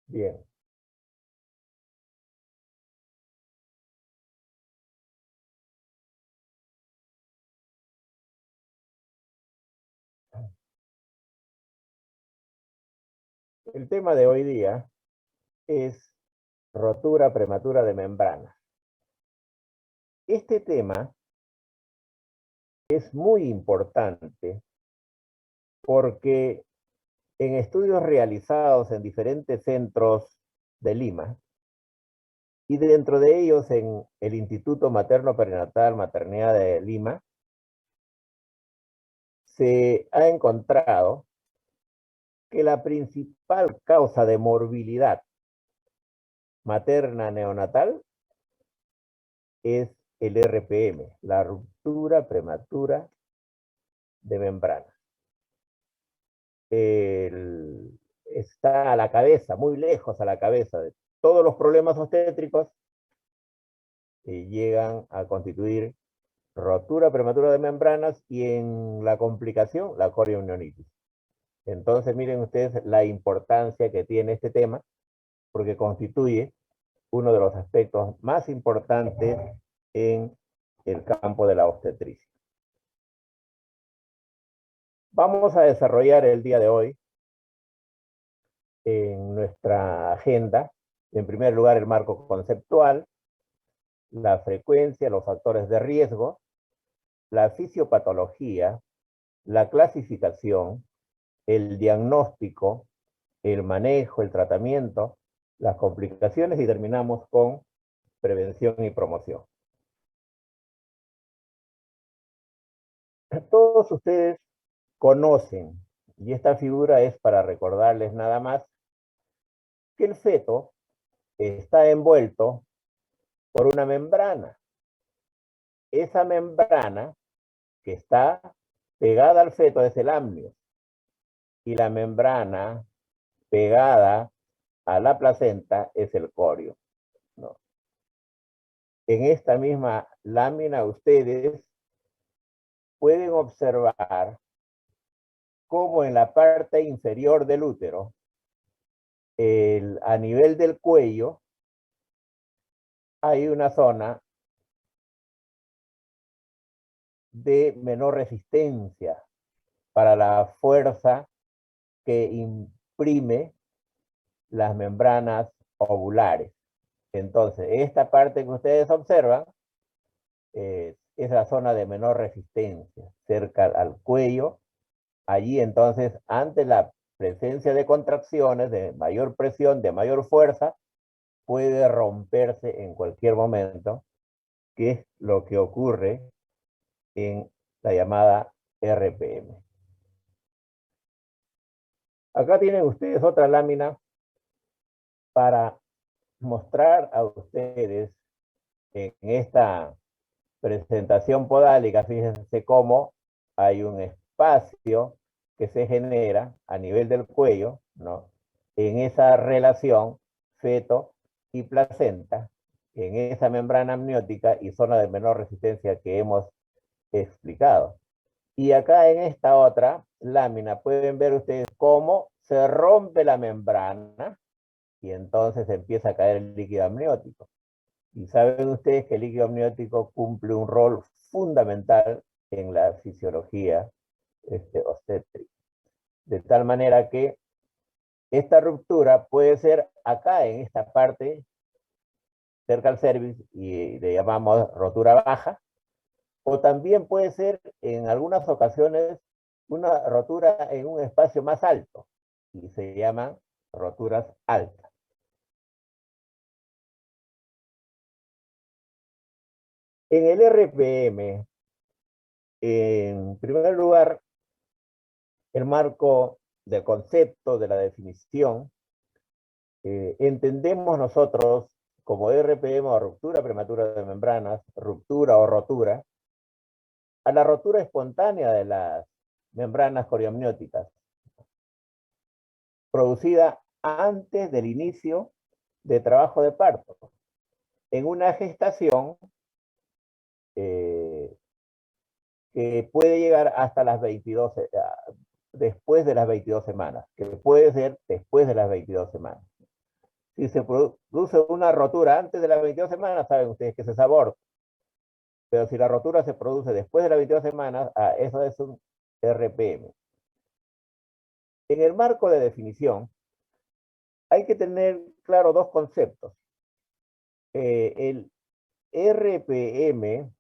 Bien. El tema de hoy día es rotura prematura de membrana. Este tema es muy importante porque en estudios realizados en diferentes centros de Lima y dentro de ellos en el Instituto Materno Perinatal Maternidad de Lima, se ha encontrado que la principal causa de morbilidad materna neonatal es el RPM, la ruptura prematura de membrana. Está a la cabeza, muy lejos a la cabeza de todos los problemas obstétricos que llegan a constituir rotura prematura de membranas y en la complicación, la corioamnionitis. Entonces, miren ustedes la importancia que tiene este tema, porque constituye uno de los aspectos más importantes en el campo de la obstetricia. Vamos a desarrollar el día de hoy en nuestra agenda, en primer lugar, el marco conceptual, la frecuencia, los factores de riesgo, la fisiopatología, la clasificación, el diagnóstico, el manejo, el tratamiento, las complicaciones y terminamos con prevención y promoción. Todos ustedes conocen, y esta figura es para recordarles nada más, que el feto está envuelto por una membrana. Esa membrana que está pegada al feto es el amnios y la membrana pegada a la placenta es el corio, ¿no? En esta misma lámina ustedes pueden observar cómo en la parte inferior del útero, a nivel del cuello, hay una zona de menor resistencia para la fuerza que imprime las membranas ovulares. Entonces, esta parte que ustedes observan es la zona de menor resistencia, cerca al cuello. Allí entonces, ante la presencia de contracciones, de mayor presión, de mayor fuerza, puede romperse en cualquier momento, que es lo que ocurre en la llamada RPM. Acá tienen ustedes otra lámina para mostrar a ustedes en esta presentación podálica, fíjense cómo hay un espacio que se genera a nivel del cuello, ¿no? En esa relación feto y placenta, en esa membrana amniótica y zona de menor resistencia que hemos explicado. Y acá en esta otra lámina pueden ver ustedes cómo se rompe la membrana y entonces empieza a caer el líquido amniótico. Y saben ustedes que el líquido amniótico cumple un rol fundamental en la fisiología obstétrica. De tal manera que esta ruptura puede ser acá en esta parte, cerca al cervix, y le llamamos rotura baja, o también puede ser en algunas ocasiones una rotura en un espacio más alto, y se llaman roturas altas. En el RPM, en primer lugar, el marco del concepto, de la definición, entendemos nosotros como RPM o ruptura prematura de membranas, ruptura o rotura, a la rotura espontánea de las membranas coriamnióticas, producida antes del inicio de trabajo de parto, en una gestación eh, que puede llegar hasta las 22, después de las 22 semanas, que puede ser después de las 22 semanas. Si se produce una rotura antes de las 22 semanas, saben ustedes que ese es aborto. Pero si la rotura se produce después de las 22 semanas, eso es un RPM. En el marco de definición, hay que tener claro dos conceptos. El RPM,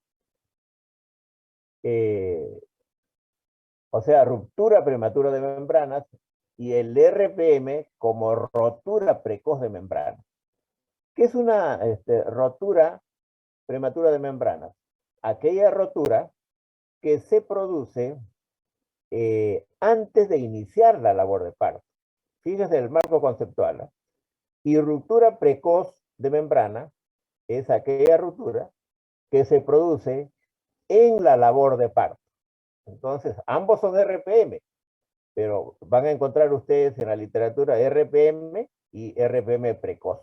o sea, ruptura prematura de membranas, y el RPM como rotura precoz de membranas. ¿Qué es una rotura prematura de membranas? Aquella rotura que se produce antes de iniciar la labor de parto. Fíjense el marco conceptual. ¿Eh? Y ruptura precoz de membrana es aquella ruptura que se produce en la labor de parto. Entonces, ambos son RPM, pero van a encontrar ustedes en la literatura RPM y RPM precoz.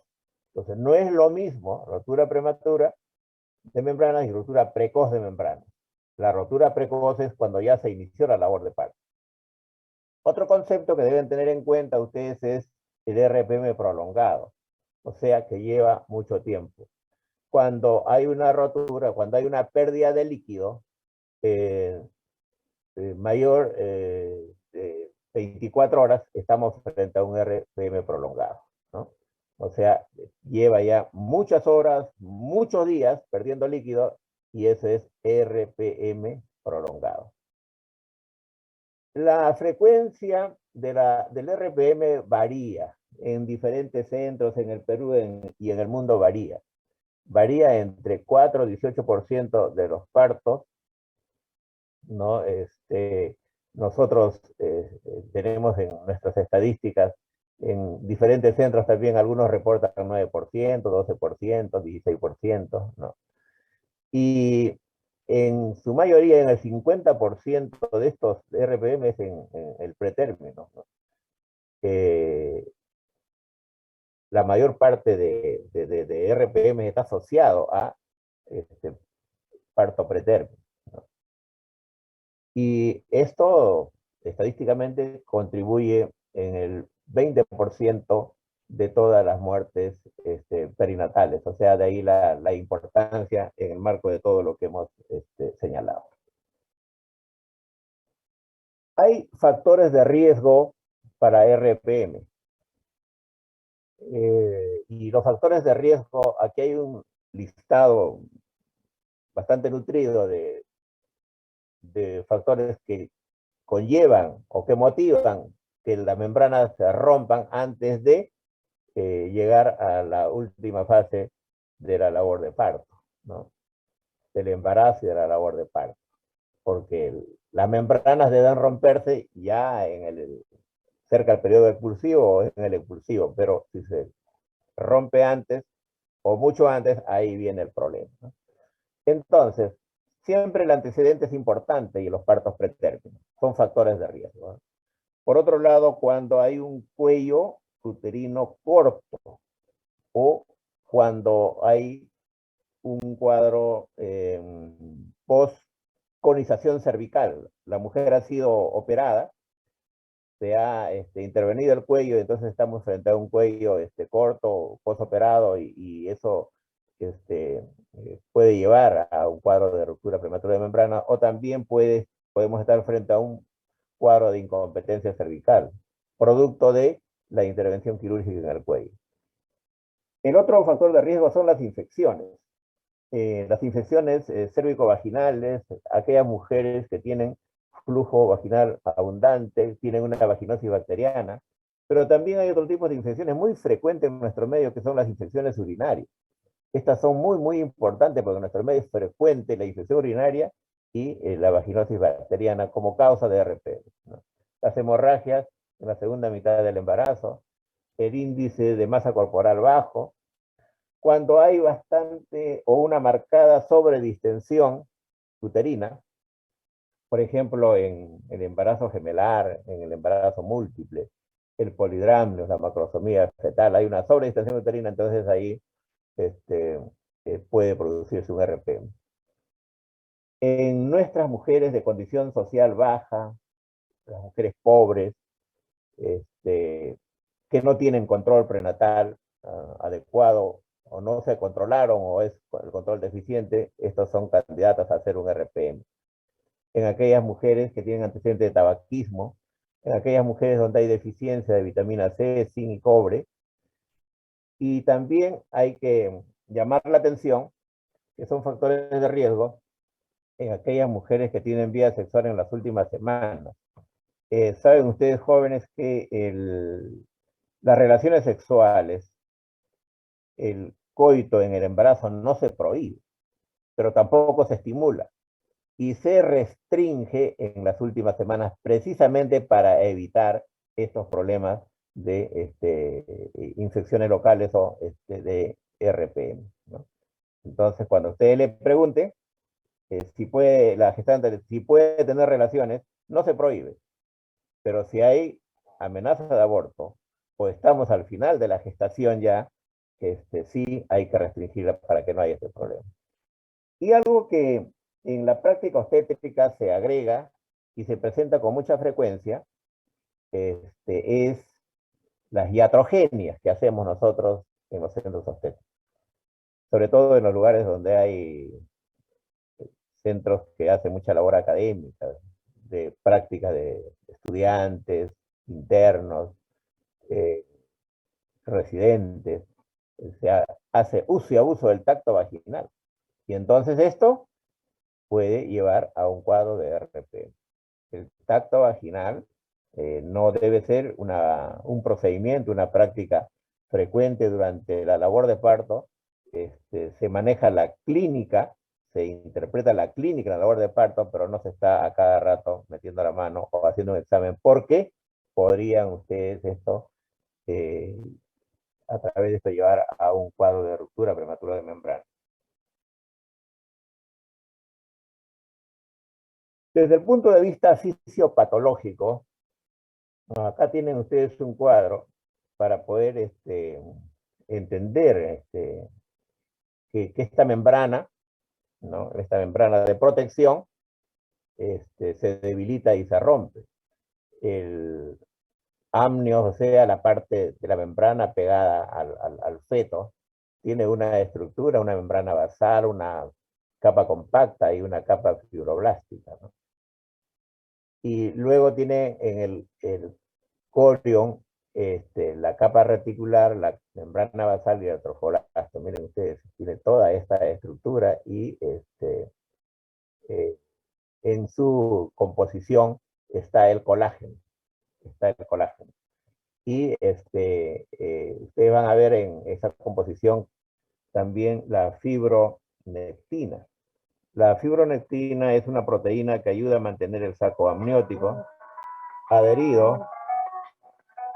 Entonces, no es lo mismo rotura prematura de membranas y rotura precoz de membranas. La rotura precoz es cuando ya se inició la labor de parto. Otro concepto que deben tener en cuenta ustedes es el RPM prolongado, o sea, que lleva mucho tiempo. Cuando hay una rotura, cuando hay una pérdida de líquido mayor de 24 horas, estamos frente a un RPM prolongado, ¿no? O sea, lleva ya muchas horas, muchos días perdiendo líquido y ese es RPM prolongado. La frecuencia del RPM varía en diferentes centros, en el Perú y en el mundo varía. Varía entre 4 y 18% de los partos, ¿no? Nosotros tenemos en nuestras estadísticas, en diferentes centros también, algunos reportan 9%, 12%, 16%, ¿no? Y en su mayoría, en el 50% de estos RPM es en el pretérmino, ¿no? La mayor parte de RPM está asociado a parto pretérmino, ¿no? Y esto estadísticamente contribuye en el 20% de todas las muertes perinatales, o sea, de ahí la importancia en el marco de todo lo que hemos señalado. Hay factores de riesgo para RPM. Y los factores de riesgo, aquí hay un listado bastante nutrido de factores que conllevan o que motivan que las membranas se rompan antes de llegar a la última fase de la labor de parto, ¿no? Del embarazo y de la labor de parto. Porque las membranas deben romperse ya cerca del periodo expulsivo o en el expulsivo, pero si se rompe antes o mucho antes, ahí viene el problema, ¿no? Entonces, siempre el antecedente es importante y los partos pretérminos son factores de riesgo, ¿no? Por otro lado, cuando hay un cuello uterino corto o cuando hay un cuadro post-conización cervical, la mujer ha sido operada, se ha intervenido el cuello, entonces estamos frente a un cuello corto, postoperado, y eso puede llevar a un cuadro de ruptura prematura de membrana, o también podemos estar frente a un cuadro de incompetencia cervical, producto de la intervención quirúrgica en el cuello. El otro factor de riesgo son las infecciones. Las infecciones cérvico-vaginales, aquellas mujeres que tienen flujo vaginal abundante, tienen una vaginosis bacteriana, pero también hay otro tipo de infecciones muy frecuentes en nuestro medio, que son las infecciones urinarias. Estas son muy, muy importantes porque en nuestro medio es frecuente la infección urinaria y la vaginosis bacteriana como causa de RP, ¿no? Las hemorragias en la segunda mitad del embarazo, el índice de masa corporal bajo, cuando hay bastante o una marcada sobredistensión uterina, por ejemplo, en el embarazo gemelar, en el embarazo múltiple, el polidramnio, la macrosomía fetal, hay una sobredistensión uterina, entonces ahí puede producirse un RPM. En nuestras mujeres de condición social baja, las mujeres pobres, que no tienen control prenatal, adecuado o no se controlaron o es el control deficiente, estos son candidatos a hacer un RPM. En aquellas mujeres que tienen antecedentes de tabaquismo, en aquellas mujeres donde hay deficiencia de vitamina C, zinc y cobre. Y también hay que llamar la atención que son factores de riesgo en aquellas mujeres que tienen vida sexual en las últimas semanas. Saben ustedes, jóvenes, que las relaciones sexuales, el coito en el embarazo no se prohíbe, pero tampoco se estimula y se restringe en las últimas semanas precisamente para evitar estos problemas de infecciones locales o de RPM, ¿no? Entonces, cuando usted le pregunte si puede, la gestante, si puede tener relaciones, no se prohíbe, pero si hay amenaza de aborto o estamos al final de la gestación ya, sí hay que restringirla para que no haya este problema. Y algo que en la práctica obstétrica se agrega y se presenta con mucha frecuencia es las iatrogenias que hacemos nosotros en los centros obstétricos, sobre todo en los lugares donde hay centros que hacen mucha labor académica, de prácticas de estudiantes, internos, eh, residentes, se hace uso y abuso del tacto vaginal. Y entonces esto puede llevar a un cuadro de RP. El tacto vaginal no debe ser un procedimiento, una práctica frecuente durante la labor de parto. Se maneja la clínica, se interpreta la clínica en la labor de parto, pero no se está a cada rato metiendo la mano o haciendo un examen, porque podrían ustedes eh, a través de esto llevar a un cuadro de ruptura prematura de membrana. Desde el punto de vista fisiopatológico, acá tienen ustedes un cuadro para poder entender que esta membrana, ¿no? Esta membrana de protección se debilita y se rompe. El amnio, o sea, la parte de la membrana pegada al feto, tiene una estructura, una membrana basal, una capa compacta y una capa fibroblástica, ¿no? Y luego tiene en el corion la capa reticular, la membrana basal y el trofoblasto. Miren ustedes, tiene toda esta estructura y eh, en su composición está el colágeno. Está el colágeno. Y ustedes van a ver en esa composición también la fibronectina. La fibronectina es una proteína que ayuda a mantener el saco amniótico adherido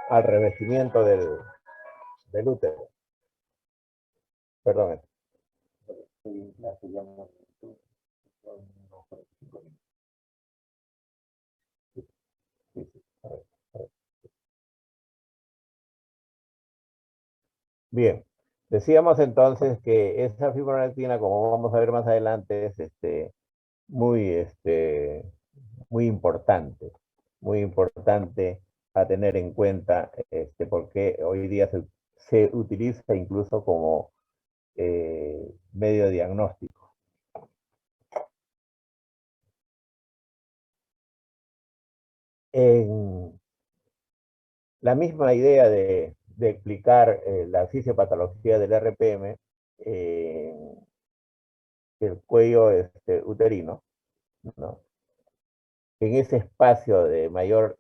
al revestimiento del útero. Perdón. Bien, decíamos entonces que esa fibronectina, como vamos a ver más adelante, es muy, muy importante a tener en cuenta, porque hoy día se utiliza incluso como medio diagnóstico. En la misma idea de explicar la fisiopatología del RPM, el cuello uterino, ¿no? En ese espacio de mayor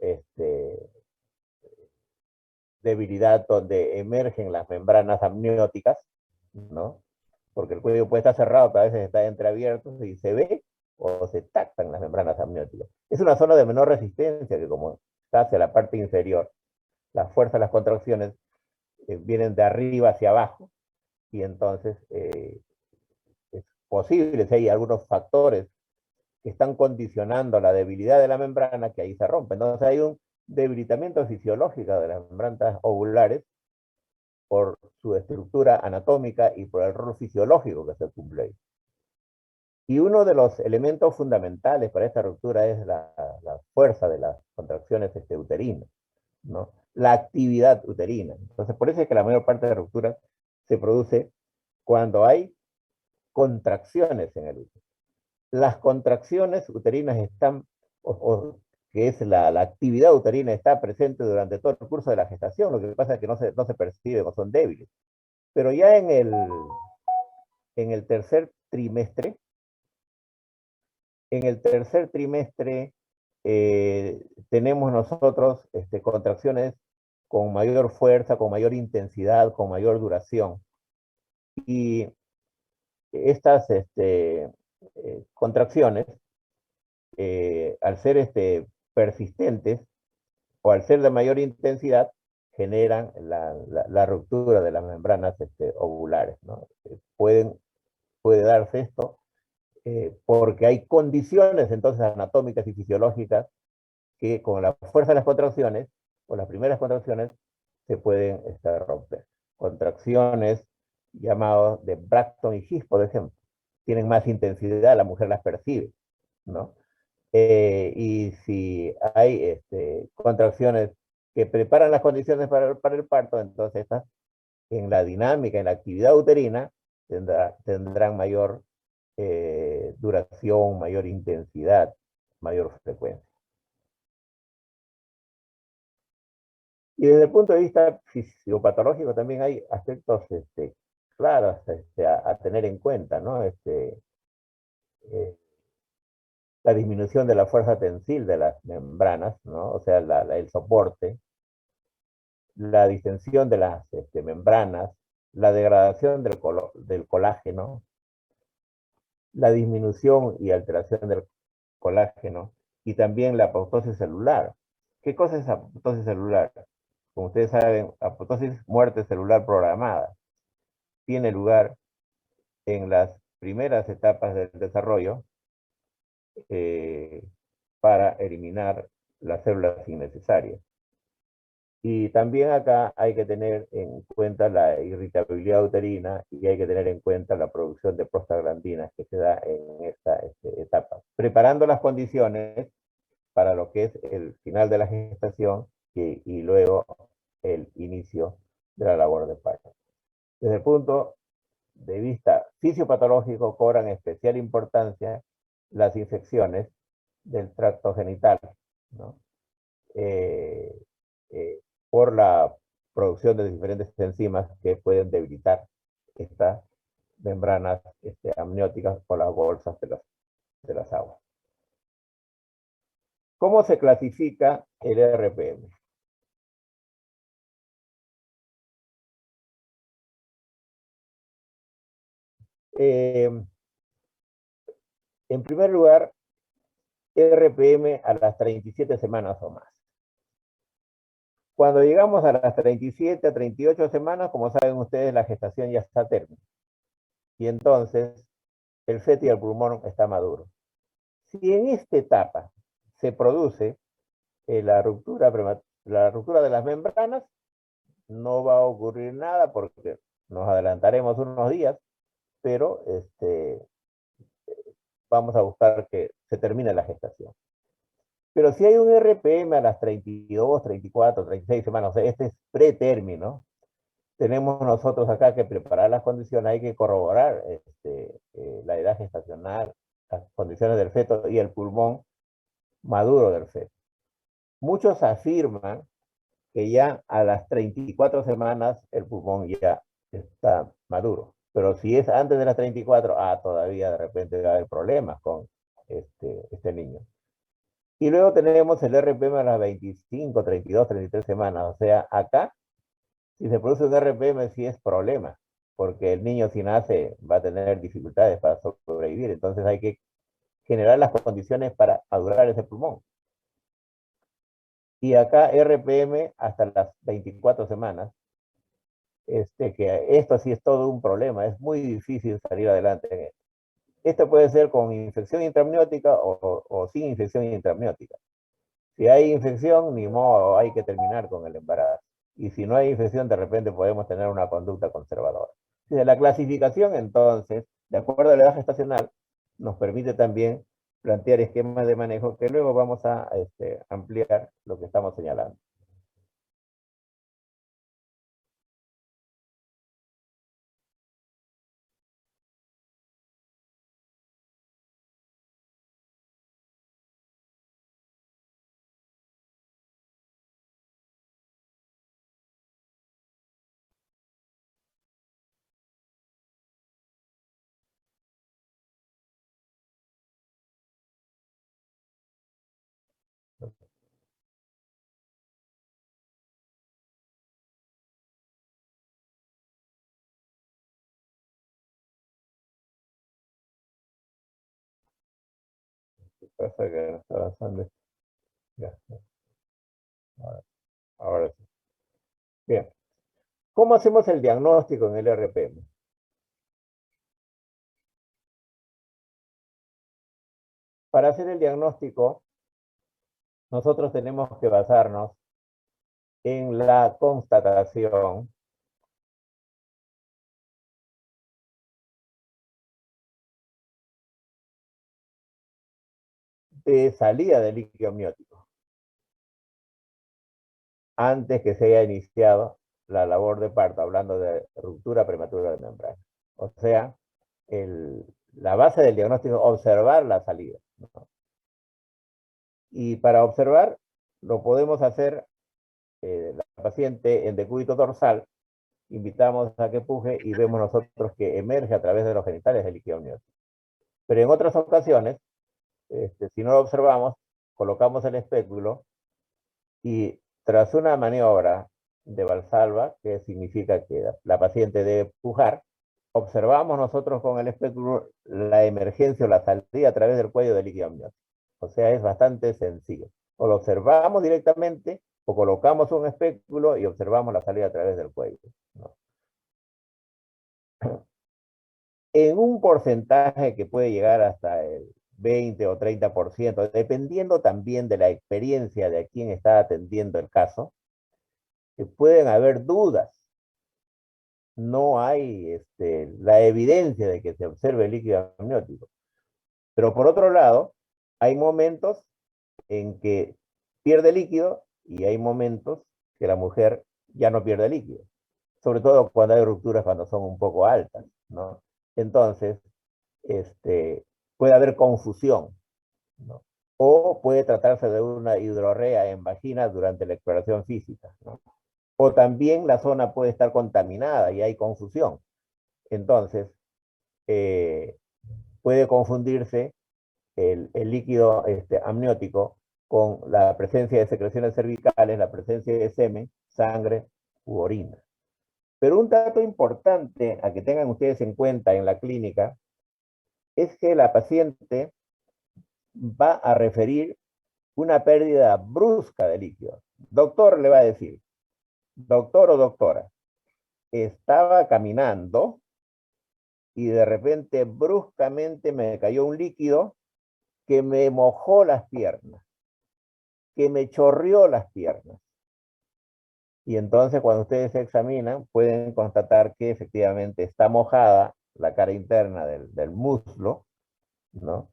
debilidad donde emergen las membranas amnióticas, ¿no? Porque el cuello puede estar cerrado, pero a veces está entreabierto y se ve o se tactan las membranas amnióticas. Es una zona de menor resistencia que como está hacia la parte inferior, las fuerzas, las contracciones vienen de arriba hacia abajo y entonces es posible, si hay algunos factores que están condicionando la debilidad de la membrana, que ahí se rompe. Entonces hay un debilitamiento fisiológico de las membranas ovulares por su estructura anatómica y por el rol fisiológico que se cumple ahí. Y uno de los elementos fundamentales para esta ruptura es la fuerza de las contracciones uterinas, ¿no? la actividad uterina. Entonces, por eso es que la mayor parte de rupturas se produce cuando hay contracciones en el útero. Las contracciones uterinas están, que es la actividad uterina, está presente durante todo el curso de la gestación. Lo que pasa es que no se percibe o son débiles. Pero ya en el tercer trimestre, en el tercer trimestre tenemos nosotros contracciones con mayor fuerza, con mayor intensidad, con mayor duración. Y estas contracciones, al ser persistentes o al ser de mayor intensidad, generan la ruptura de las membranas ovulares, ¿no? Puede darse esto porque hay condiciones entonces anatómicas y fisiológicas que con la fuerza de las contracciones, o las primeras contracciones, se pueden romper. Contracciones llamadas de Braxton y His, por ejemplo, tienen más intensidad, la mujer las percibe, ¿no? Y si hay contracciones que preparan las condiciones para el parto, entonces estas, en la dinámica, en la actividad uterina, tendrán mayor duración, mayor intensidad, mayor frecuencia. Y desde el punto de vista fisiopatológico también hay aspectos claros a tener en cuenta, ¿no? Eh, la disminución de la fuerza tensil de las membranas, ¿no? O sea, el soporte, la distensión de las membranas, la degradación del colágeno, la disminución y alteración del colágeno y también la apoptosis celular. ¿Qué cosa es apoptosis celular? Como ustedes saben, apoptosis, muerte celular programada, tiene lugar en las primeras etapas del desarrollo eh, para eliminar las células innecesarias. Y también acá hay que tener en cuenta la irritabilidad uterina y hay que tener en cuenta la producción de prostaglandinas que se da en esta etapa, preparando las condiciones para lo que es el final de la gestación y luego el inicio de la labor de parto. Desde el punto de vista fisiopatológico cobran especial importancia las infecciones del tracto genital, ¿no? Eh, eh, por la producción de diferentes enzimas que pueden debilitar estas membranas amnióticas o las bolsas de las aguas. ¿Cómo se clasifica el RPM? Eh, en primer lugar, RPM a las 37 semanas o más. Cuando llegamos a las 37 a 38 semanas, como saben ustedes, la gestación ya está términa. Y entonces el feto y el pulmón está maduro. Si en esta etapa se produce la ruptura de las membranas, no va a ocurrir nada porque nos adelantaremos unos días, pero vamos a buscar que se termine la gestación. Pero si hay un RPM a las 32, 34, 36 semanas, o sea, este es pretérmino, tenemos nosotros acá que preparar las condiciones, hay que corroborar la edad gestacional, las condiciones del feto y el pulmón maduro del feto. Muchos afirman que ya a las 34 semanas el pulmón ya está maduro. Pero si es antes de las 34, todavía de repente va a haber problemas con este niño. Y luego tenemos el RPM a las 25, 32, 33 semanas. O sea, acá, si se produce un RPM, sí es problema, porque el niño si nace va a tener dificultades para sobrevivir. Entonces hay que generar las condiciones para madurar ese pulmón. Y acá RPM hasta las 24 semanas, que esto sí es todo un problema, es muy difícil salir adelante en esto. Esto puede ser con infección intraamniótica o sin infección intraamniótica. Si hay infección, ni modo, hay que terminar con el embarazo. Y si no hay infección, de repente podemos tener una conducta conservadora. La clasificación, entonces, de acuerdo a la edad gestacional, nos permite también plantear esquemas de manejo que luego vamos a ampliar lo que estamos señalando. Pasa que no está avanzando. Ya, ahora, ahora sí. Bien. ¿Cómo hacemos el diagnóstico en el RPM? Para hacer el diagnóstico, nosotros tenemos que basarnos en la constatación de salida de líquido amniótico antes que se haya iniciado la labor de parto, hablando de ruptura prematura de membrana. O sea, la base del diagnóstico es observar la salida, ¿no? Y para observar, lo podemos hacer la paciente en decúbito dorsal, invitamos a que puje y vemos nosotros que emerge a través de los genitales el líquido amniótico. Pero en otras ocasiones, si no lo observamos, colocamos el espéculo y tras una maniobra de Valsalva, que significa que la paciente debe pujar, observamos nosotros con el espéculo la emergencia o la salida a través del cuello del líquido amniótico. O sea, es bastante sencillo. O lo observamos directamente o colocamos un espéculo y observamos la salida a través del cuello, ¿no? En un porcentaje que puede llegar hasta el 20 o 30%, dependiendo también de la experiencia de quien está atendiendo el caso, pueden haber dudas. No hay la evidencia de que se observe el líquido amniótico. Pero por otro lado, hay momentos en que pierde líquido y hay momentos que la mujer ya no pierde líquido. Sobre todo cuando hay rupturas cuando son un poco altas, ¿no? Entonces, puede haber confusión, ¿no? O puede tratarse de una hidrorrea en vagina durante la exploración física, ¿no? O también la zona puede estar contaminada y hay confusión. Entonces, eh, puede confundirse el líquido amniótico con la presencia de secreciones cervicales, la presencia de semen, sangre u orina. Pero un dato importante a que tengan ustedes en cuenta en la clínica es que la paciente va a referir una pérdida brusca de líquido. Doctor le va a decir, doctor o doctora, estaba caminando y de repente bruscamente me cayó un líquido que me mojó las piernas, que me chorreó las piernas. Y entonces cuando ustedes se examinan pueden constatar que efectivamente está mojada la cara interna del muslo, ¿no?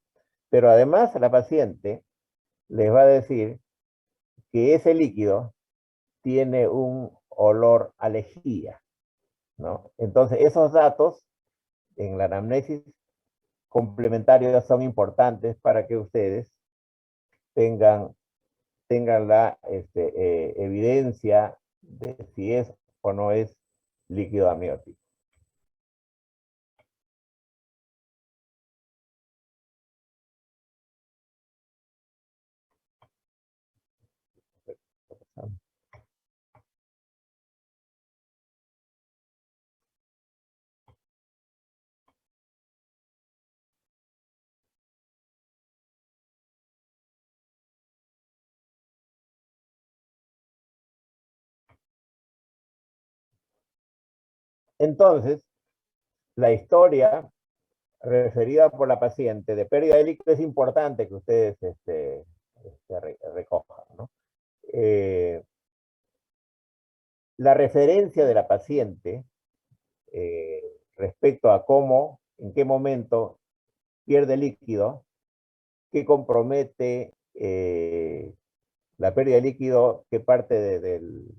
Pero además la paciente les va a decir que ese líquido tiene un olor a lejía, ¿no? Entonces esos datos en la anamnesis complementarios son importantes para que ustedes tengan, tengan la evidencia de si es o no es líquido amniótico. Entonces, la historia referida por la paciente de pérdida de líquido es importante que ustedes recojan, ¿no? La referencia de la paciente eh, respecto a cómo, en qué momento pierde líquido, qué compromete la pérdida de líquido, qué parte del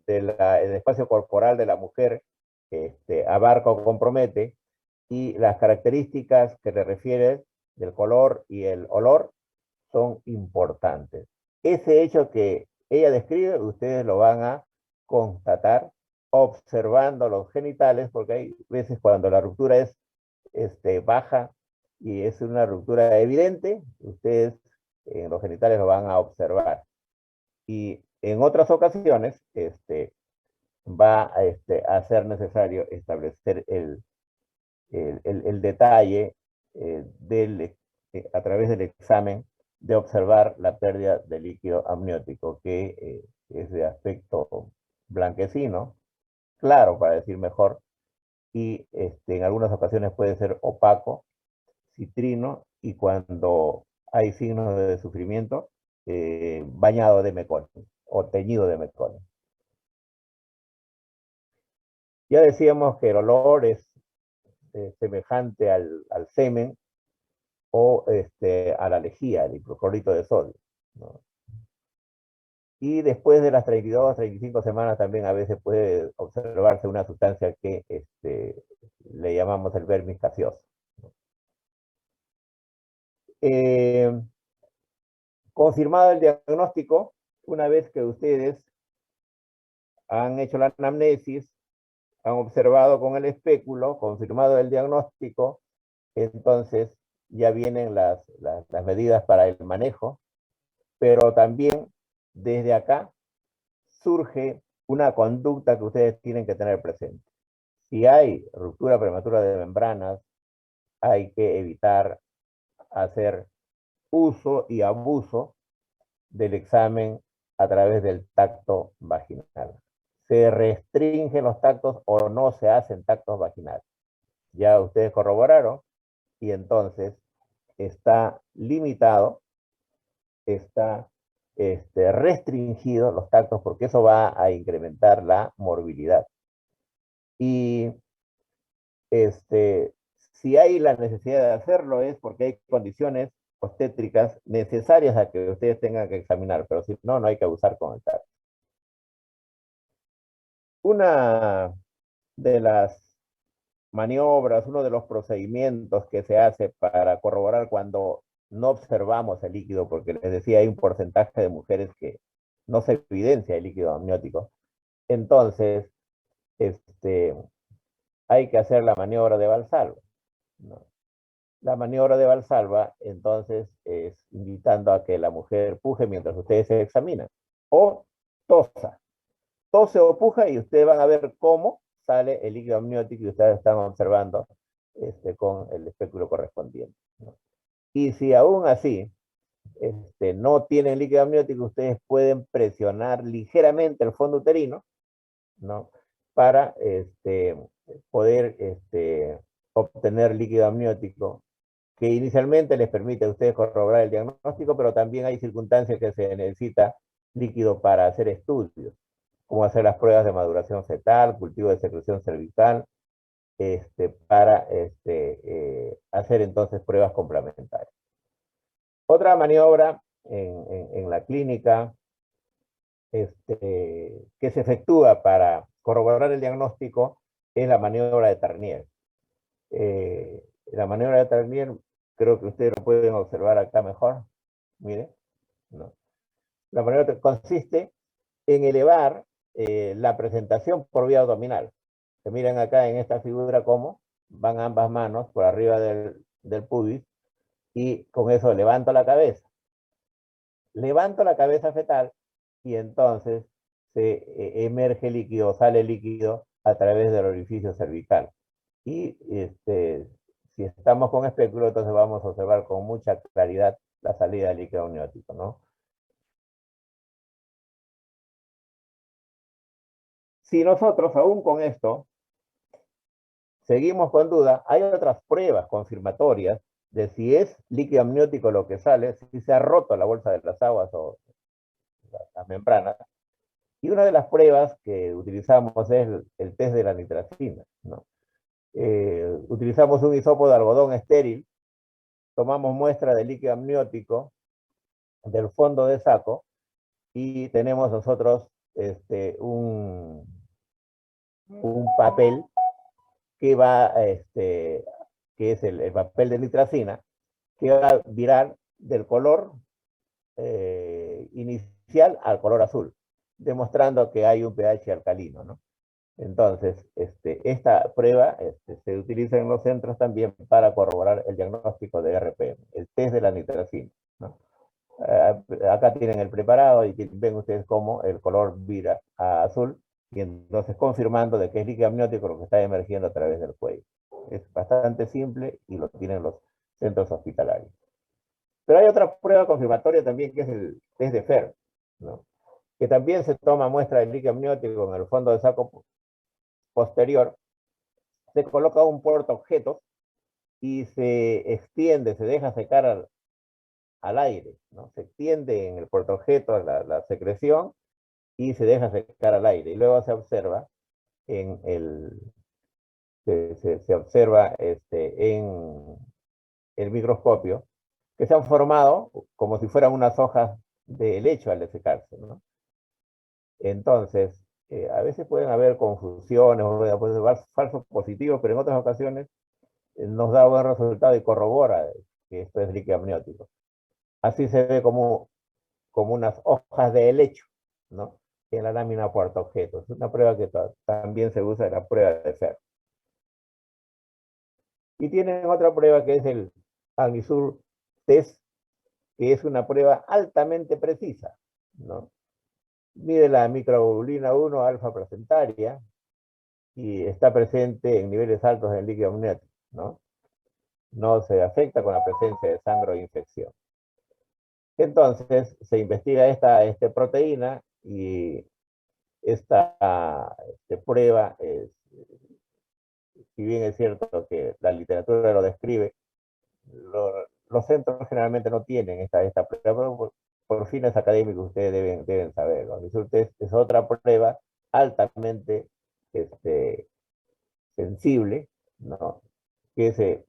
espacio corporal de la mujer abarca o compromete, y las características que le refiere del color y el olor son importantes. Ese hecho que ella describe, ustedes lo van a constatar observando los genitales, porque hay veces cuando la ruptura es baja y es una ruptura evidente, ustedes en los genitales lo van a observar. Y en otras ocasiones va a ser necesario establecer el detalle del a través del examen, de observar la pérdida de líquido amniótico, que es de aspecto blanquecino, claro, para decir mejor, y en algunas ocasiones puede ser opaco, citrino, y cuando hay signos de sufrimiento, bañado de meconio o teñido de meconio. Ya decíamos que el olor es semejante al semen o a la lejía, el hipoclorito de sodio, ¿no? Y después de las 32, 35 semanas también a veces puede observarse una sustancia que le llamamos el vermis gaseoso. Eh, Confirmado el diagnóstico, una vez que ustedes han hecho la anamnesis, han observado con el espéculo, confirmado el diagnóstico, entonces ya vienen las medidas para el manejo, pero también desde acá surge una conducta que ustedes tienen que tener presente. Si hay ruptura prematura de membranas, hay que evitar hacer uso y abuso del examen a través del tacto vaginal. Se restringen los tactos o no se hacen tactos vaginales. Ya ustedes corroboraron y entonces está limitado, está restringido los tactos porque eso va a incrementar la morbilidad. Y si hay la necesidad de hacerlo es porque hay condiciones obstétricas necesarias a que ustedes tengan que examinar, pero si no, no hay que abusar con el tacto. Una de las maniobras, uno de los procedimientos que se hace para corroborar cuando no observamos el líquido, porque les decía, hay un porcentaje de mujeres que no se evidencia el líquido amniótico. Entonces, hay que hacer la maniobra de Valsalva, ¿no? La maniobra de Valsalva, entonces, es invitando a que la mujer puje mientras ustedes se examinan, o tosa. Tose o puja y ustedes van a ver cómo sale el líquido amniótico y ustedes están observando con el espéculo correspondiente, ¿no? Y si aún así no tienen líquido amniótico, ustedes pueden presionar ligeramente el fondo uterino, ¿no? Para poder obtener líquido amniótico, que inicialmente les permite a ustedes corroborar el diagnóstico, pero también hay circunstancias que se necesita líquido para hacer estudios, como hacer las pruebas de maduración fetal, cultivo de secreción cervical, para hacer entonces pruebas complementarias. Otra maniobra en la clínica que se efectúa para corroborar el diagnóstico es la maniobra de Tarnier. La maniobra de Tarnier, creo que ustedes lo pueden observar acá mejor. Miren, ¿no? La maniobra consiste en elevar la presentación por vía abdominal. Se miran acá en esta figura cómo van ambas manos por arriba del pubis y con eso levanto la cabeza. Levanto la cabeza fetal y entonces se emerge líquido, sale líquido a través del orificio cervical. Y si estamos con espéculo, entonces vamos a observar con mucha claridad la salida del líquido amniótico, ¿no? Si nosotros aún con esto seguimos con duda, hay otras pruebas confirmatorias de si es líquido amniótico lo que sale, si se ha roto la bolsa de las aguas o las membranas. Y una de las pruebas que utilizamos es el test de la nitracina, ¿no? Utilizamos un hisopo de algodón estéril, tomamos muestra de líquido amniótico del fondo de saco y tenemos nosotros un papel que va, que es el papel de nitracina, que va a virar del color inicial al color azul, demostrando que hay un pH alcalino, ¿no? Entonces, esta prueba se utiliza en los centros también para corroborar el diagnóstico de RPM, el test de la nitracina, ¿no? Acá tienen el preparado y ven ustedes cómo el color vira a azul y entonces confirmando de que es líquido amniótico lo que está emergiendo a través del cuello. Es bastante simple y lo tienen los centros hospitalarios. Pero hay otra prueba confirmatoria también, que es el test de Fer, ¿no? Que también se toma muestra de líquido amniótico en el fondo del saco posterior, se coloca un portaobjetos y se extiende, se deja secar al aire, ¿no? Se extiende en el portaobjetos la secreción y se deja secar al aire. Y luego se observa en el, se observa en el microscopio que se han formado como si fueran unas hojas de helecho al secarse, ¿no? Entonces, a veces pueden haber confusiones o pueden haber falsos positivos, pero en otras ocasiones nos da buen resultado y corrobora que esto es líquido amniótico. Así se ve como unas hojas de helecho, ¿no? En la lámina portaobjetos. Es una prueba que también se usa en la prueba de Fer. Y tienen otra prueba que es el Agnisur Test, que es una prueba altamente precisa, ¿no? Mide la microglobulina 1 alfa placentaria y está presente en niveles altos del líquido amniótico, ¿no? No se afecta con la presencia de sangre o infección. Entonces, se investiga esta proteína y esta prueba, si bien es cierto que la literatura lo describe, los centros generalmente no tienen esta prueba, pero por fines académicos ustedes deben saberlo. Es otra prueba altamente sensible, ¿no? Que se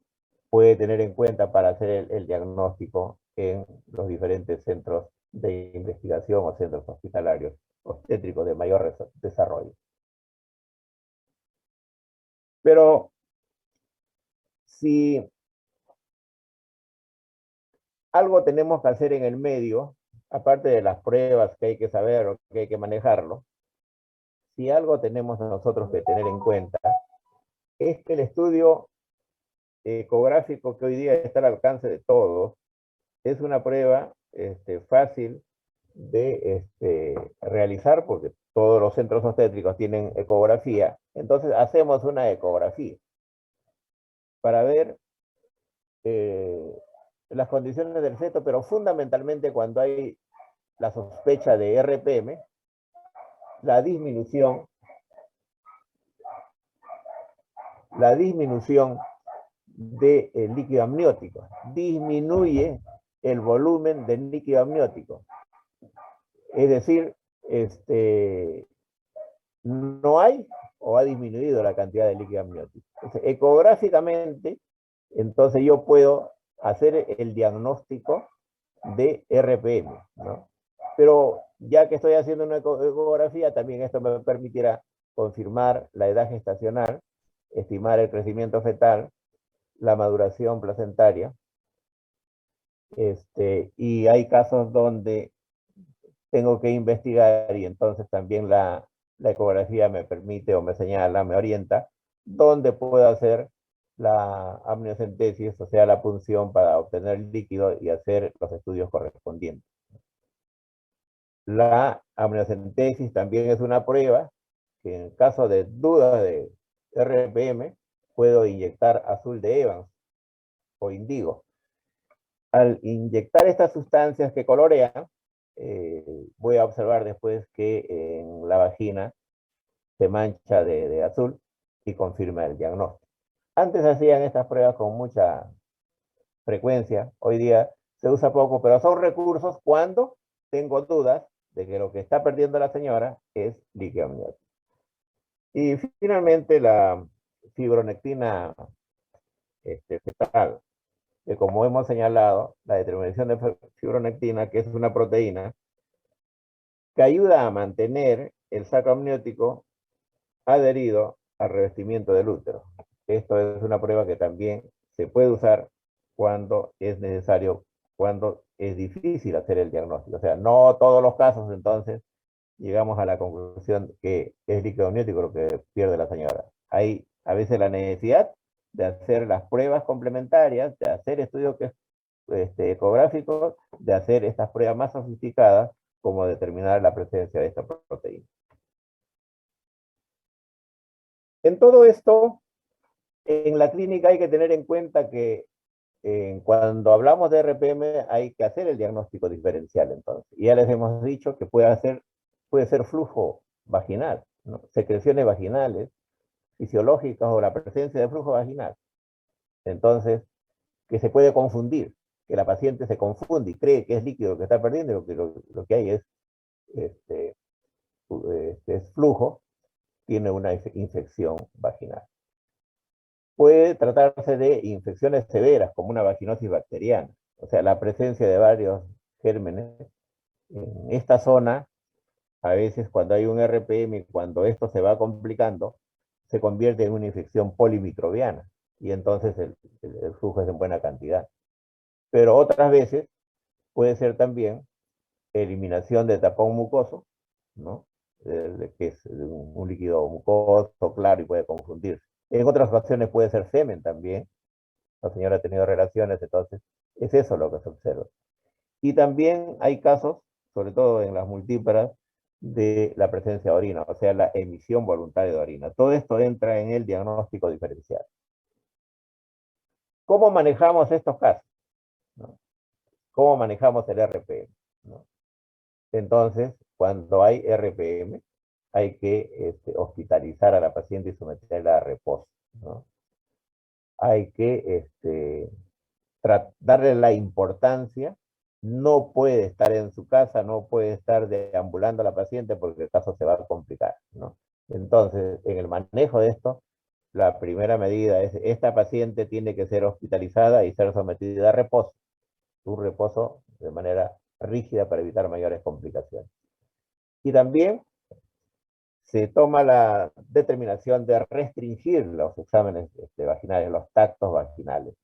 puede tener en cuenta para hacer el diagnóstico en los diferentes centros de investigación o centros hospitalarios obstétricos de mayor desarrollo. Pero si algo tenemos que hacer en el medio, aparte de las pruebas que hay que saber o que hay que manejarlo, si algo tenemos nosotros que tener en cuenta, es que el estudio ecográfico que hoy día está al alcance de todos, es una prueba fácil de realizar porque todos los centros obstétricos tienen ecografía. Entonces hacemos una ecografía para ver las condiciones del feto, pero fundamentalmente cuando hay la sospecha de RPM, la disminución del líquido amniótico. Disminuye el volumen del líquido amniótico. Es decir, no hay o ha disminuido la cantidad de líquido amniótico. Entonces, ecográficamente, entonces yo puedo hacer el diagnóstico de RPM, ¿no? Pero ya que estoy haciendo una ecografía, también esto me permitirá confirmar la edad gestacional, estimar el crecimiento fetal, la maduración placentaria, y hay casos donde tengo que investigar y entonces también la ecografía me permite o me señala, me orienta, dónde puedo hacer la amniocentesis, o sea, la punción para obtener el líquido y hacer los estudios correspondientes. La amniocentesis también es una prueba que en caso de duda de RPM puedo inyectar azul de Evans o indigo. Al inyectar estas sustancias que colorean, voy a observar después que en la vagina se mancha de azul y confirma el diagnóstico. Antes hacían estas pruebas con mucha frecuencia, hoy día se usa poco, pero son recursos cuando tengo dudas de que lo que está perdiendo la señora es líquido amniótico. Y finalmente la fibronectina fetal, que como hemos señalado, la determinación de fibronectina, que es una proteína que ayuda a mantener el saco amniótico adherido al revestimiento del útero. Esto es una prueba que también se puede usar cuando es necesario, cuando es difícil hacer el diagnóstico. O sea, no todos los casos, entonces, llegamos a la conclusión que es líquido amniótico lo que pierde la señora. Hay a veces la necesidad de hacer las pruebas complementarias, de hacer estudios ecográficos, de hacer estas pruebas más sofisticadas, como determinar la presencia de esta proteína. En todo esto, en la clínica hay que tener en cuenta que cuando hablamos de RPM hay que hacer el diagnóstico diferencial entonces. Y ya les hemos dicho que puede ser flujo vaginal, ¿no? Secreciones vaginales, fisiológicas o la presencia de flujo vaginal. Entonces, que se puede confundir, que la paciente se confunde y cree que es líquido lo que está perdiendo y lo que hay es, este, es flujo, tiene una infección vaginal. Puede tratarse de infecciones severas, como una vaginosis bacteriana, o sea, la presencia de varios gérmenes en esta zona. A veces cuando hay un RPM, cuando esto se va complicando, se convierte en una infección polimicrobiana y entonces el flujo es en buena cantidad. Pero otras veces puede ser también eliminación de tapón mucoso, ¿no? Que es un líquido mucoso claro y puede confundirse. En otras ocasiones puede ser semen también. La señora ha tenido relaciones, entonces es eso lo que se observa. Y también hay casos, sobre todo en las multíparas, de la presencia de orina, o sea, la emisión voluntaria de orina. Todo esto entra en el diagnóstico diferencial. ¿Cómo manejamos estos casos? ¿No? ¿Cómo manejamos el RPM? ¿No? Entonces, cuando hay RPM, hay que hospitalizar a la paciente y someterla a reposo, ¿no? Hay que darle la importancia. No puede estar en su casa, no puede estar deambulando a la paciente porque el caso se va a complicar, ¿no? Entonces, en el manejo de esto, la primera medida es, esta paciente tiene que ser hospitalizada y ser sometida a reposo, un reposo de manera rígida para evitar mayores complicaciones. Y también se toma la determinación de restringir los exámenes vaginales, los tactos vaginales.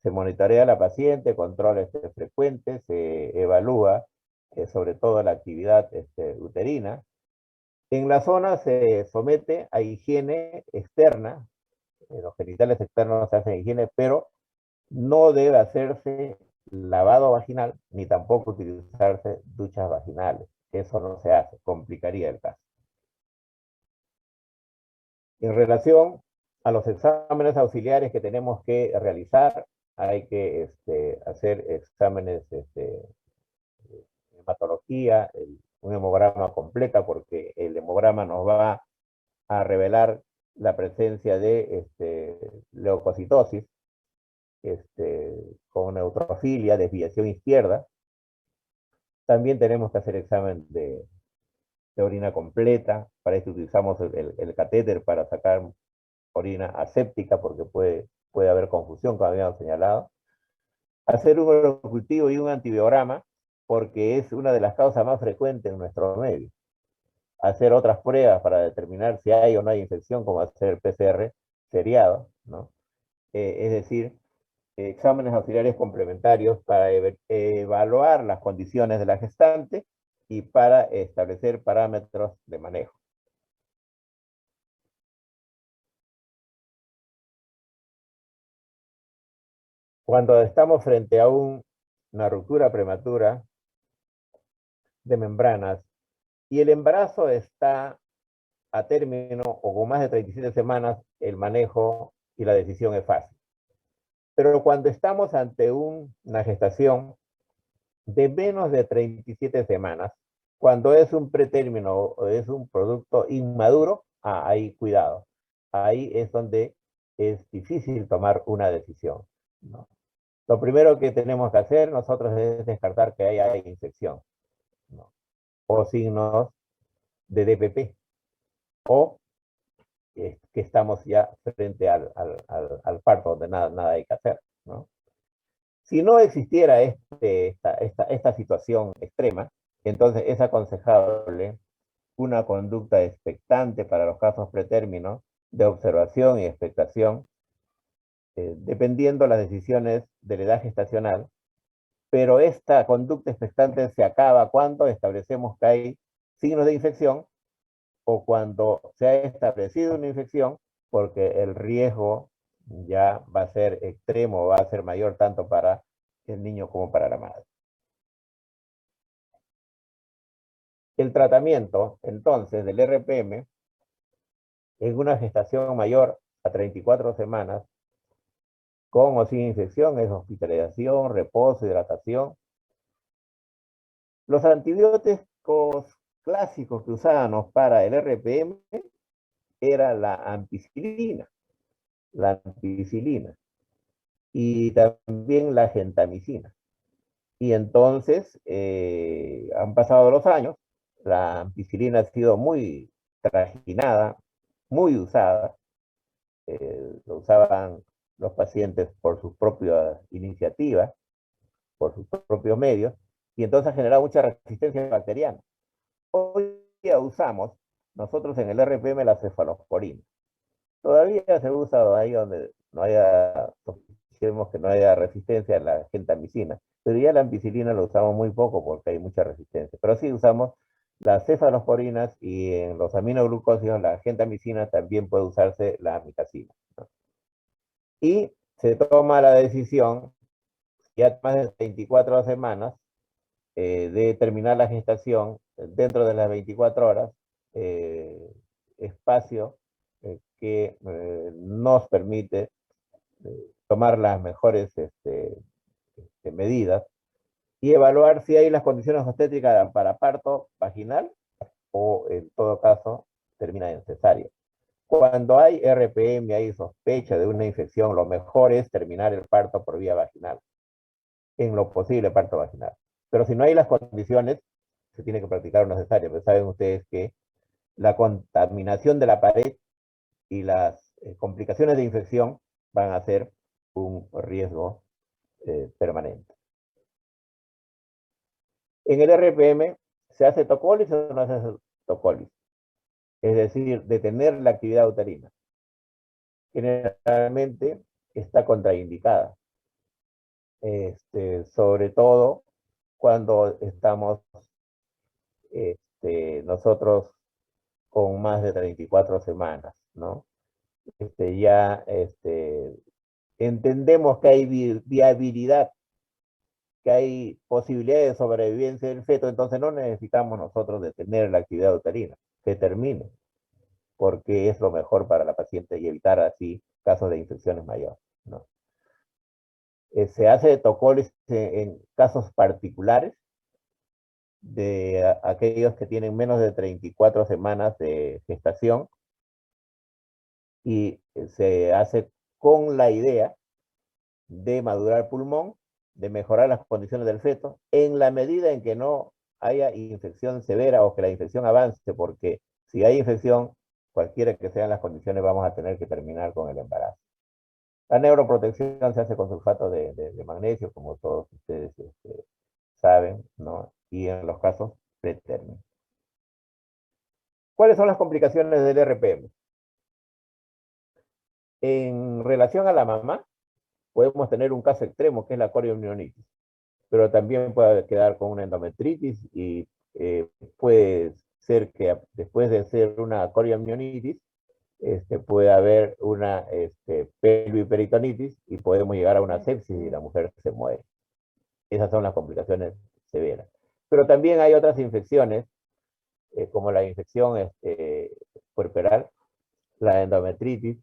Se monitorea a la paciente, controles frecuentes, se evalúa sobre todo la actividad uterina. En la zona se somete a higiene externa, los genitales externos se hacen higiene, pero no debe hacerse lavado vaginal, ni tampoco utilizarse duchas vaginales. Eso no se hace, complicaría el caso. En relación a los exámenes auxiliares que tenemos que realizar, hay que hacer exámenes de hematología, un hemograma completa, porque el hemograma nos va a revelar la presencia de leucocitosis, con neutrofilia, desviación izquierda. También tenemos que hacer examen de orina completa. Para esto utilizamos el catéter para sacar orina aséptica, porque puede haber confusión, como habíamos señalado. Hacer un urocultivo y un antibiograma, porque es una de las causas más frecuentes en nuestro medio. Hacer otras pruebas para determinar si hay o no hay infección, como hacer el PCR seriado, ¿no? Es decir, exámenes auxiliares complementarios para evaluar las condiciones de la gestante y para establecer parámetros de manejo. Cuando estamos frente a una ruptura prematura de membranas y el embarazo está a término o con más de 37 semanas, el manejo y la decisión es fácil. Pero cuando estamos ante una gestación de menos de 37 semanas, cuando es un pretérmino o es un producto inmaduro, ahí cuidado. Ahí es donde es difícil tomar una decisión, ¿no? Lo primero que tenemos que hacer nosotros es descartar que haya infección, ¿no? O signos de DPP, o que estamos ya frente al parto, donde nada hay que hacer, ¿no? Si no existiera esta situación extrema, entonces es aconsejable una conducta expectante para los casos pretérminos de observación y expectación, dependiendo las decisiones de la edad gestacional, pero esta conducta expectante se acaba cuando establecemos que hay signos de infección o cuando se ha establecido una infección, porque el riesgo ya va a ser extremo, va a ser mayor tanto para el niño como para la madre. El tratamiento, entonces, del RPM en una gestación mayor a 34 semanas con o sin infección, es hospitalización, reposo, hidratación. Los antibióticos clásicos que usábamos para el RPM era la ampicilina, y también la gentamicina. Y entonces han pasado los años, la ampicilina ha sido muy trajinada, muy usada, lo usaban los pacientes por sus propias iniciativas, por sus propios medios, y entonces ha generado mucha resistencia bacteriana. Hoy día usamos nosotros en el RPM la cefalosporina. Todavía se usa ahí donde no haya, queremos que no haya resistencia a la gentamicina, pero ya la ampicilina lo usamos muy poco porque hay mucha resistencia. Pero sí usamos las cefalosporinas y en los aminoglucósidos, la gentamicina, también puede usarse la amicacina, ¿no? Y se toma la decisión, ya más de 24 semanas, de terminar la gestación dentro de las 24 horas, espacio que nos permite tomar las mejores medidas y evaluar si hay las condiciones obstétricas para parto vaginal o en todo caso termina en cesárea. Cuando hay RPM, hay sospecha de una infección, lo mejor es terminar el parto por vía vaginal, en lo posible parto vaginal. Pero si no hay las condiciones, se tiene que practicar una cesárea. Pero saben ustedes que la contaminación de la pared y las complicaciones de infección van a ser un riesgo permanente. En el RPM, ¿se hace tocolis o no se hace tocolis? Es decir, detener la actividad uterina. Generalmente está contraindicada, sobre todo cuando estamos nosotros con más de 34 semanas, ¿no? Ya entendemos que hay viabilidad, que hay posibilidades de sobrevivencia del feto, entonces no necesitamos nosotros detener la actividad uterina, que termine, porque es lo mejor para la paciente y evitar así casos de infecciones mayores, ¿no? Se hace tocolis en casos particulares de aquellos que tienen menos de 34 semanas de gestación y se hace con la idea de madurar el pulmón, de mejorar las condiciones del feto, en la medida en que no haya infección severa o que la infección avance, porque si hay infección, cualquiera que sean las condiciones, vamos a tener que terminar con el embarazo. La neuroprotección se hace con sulfato de magnesio, como todos ustedes saben, ¿no? Y en los casos pretérminos. ¿Cuáles son las complicaciones del RPM? En relación a la mamá, podemos tener un caso extremo, que es la coriomionitis, pero también puede quedar con una endometritis y puede ser que después de ser una coriomionitis, puede haber una pelviperitonitis y podemos llegar a una sepsis y la mujer se muere. Esas son las complicaciones severas. Pero también hay otras infecciones, como la infección puerperal, la endometritis,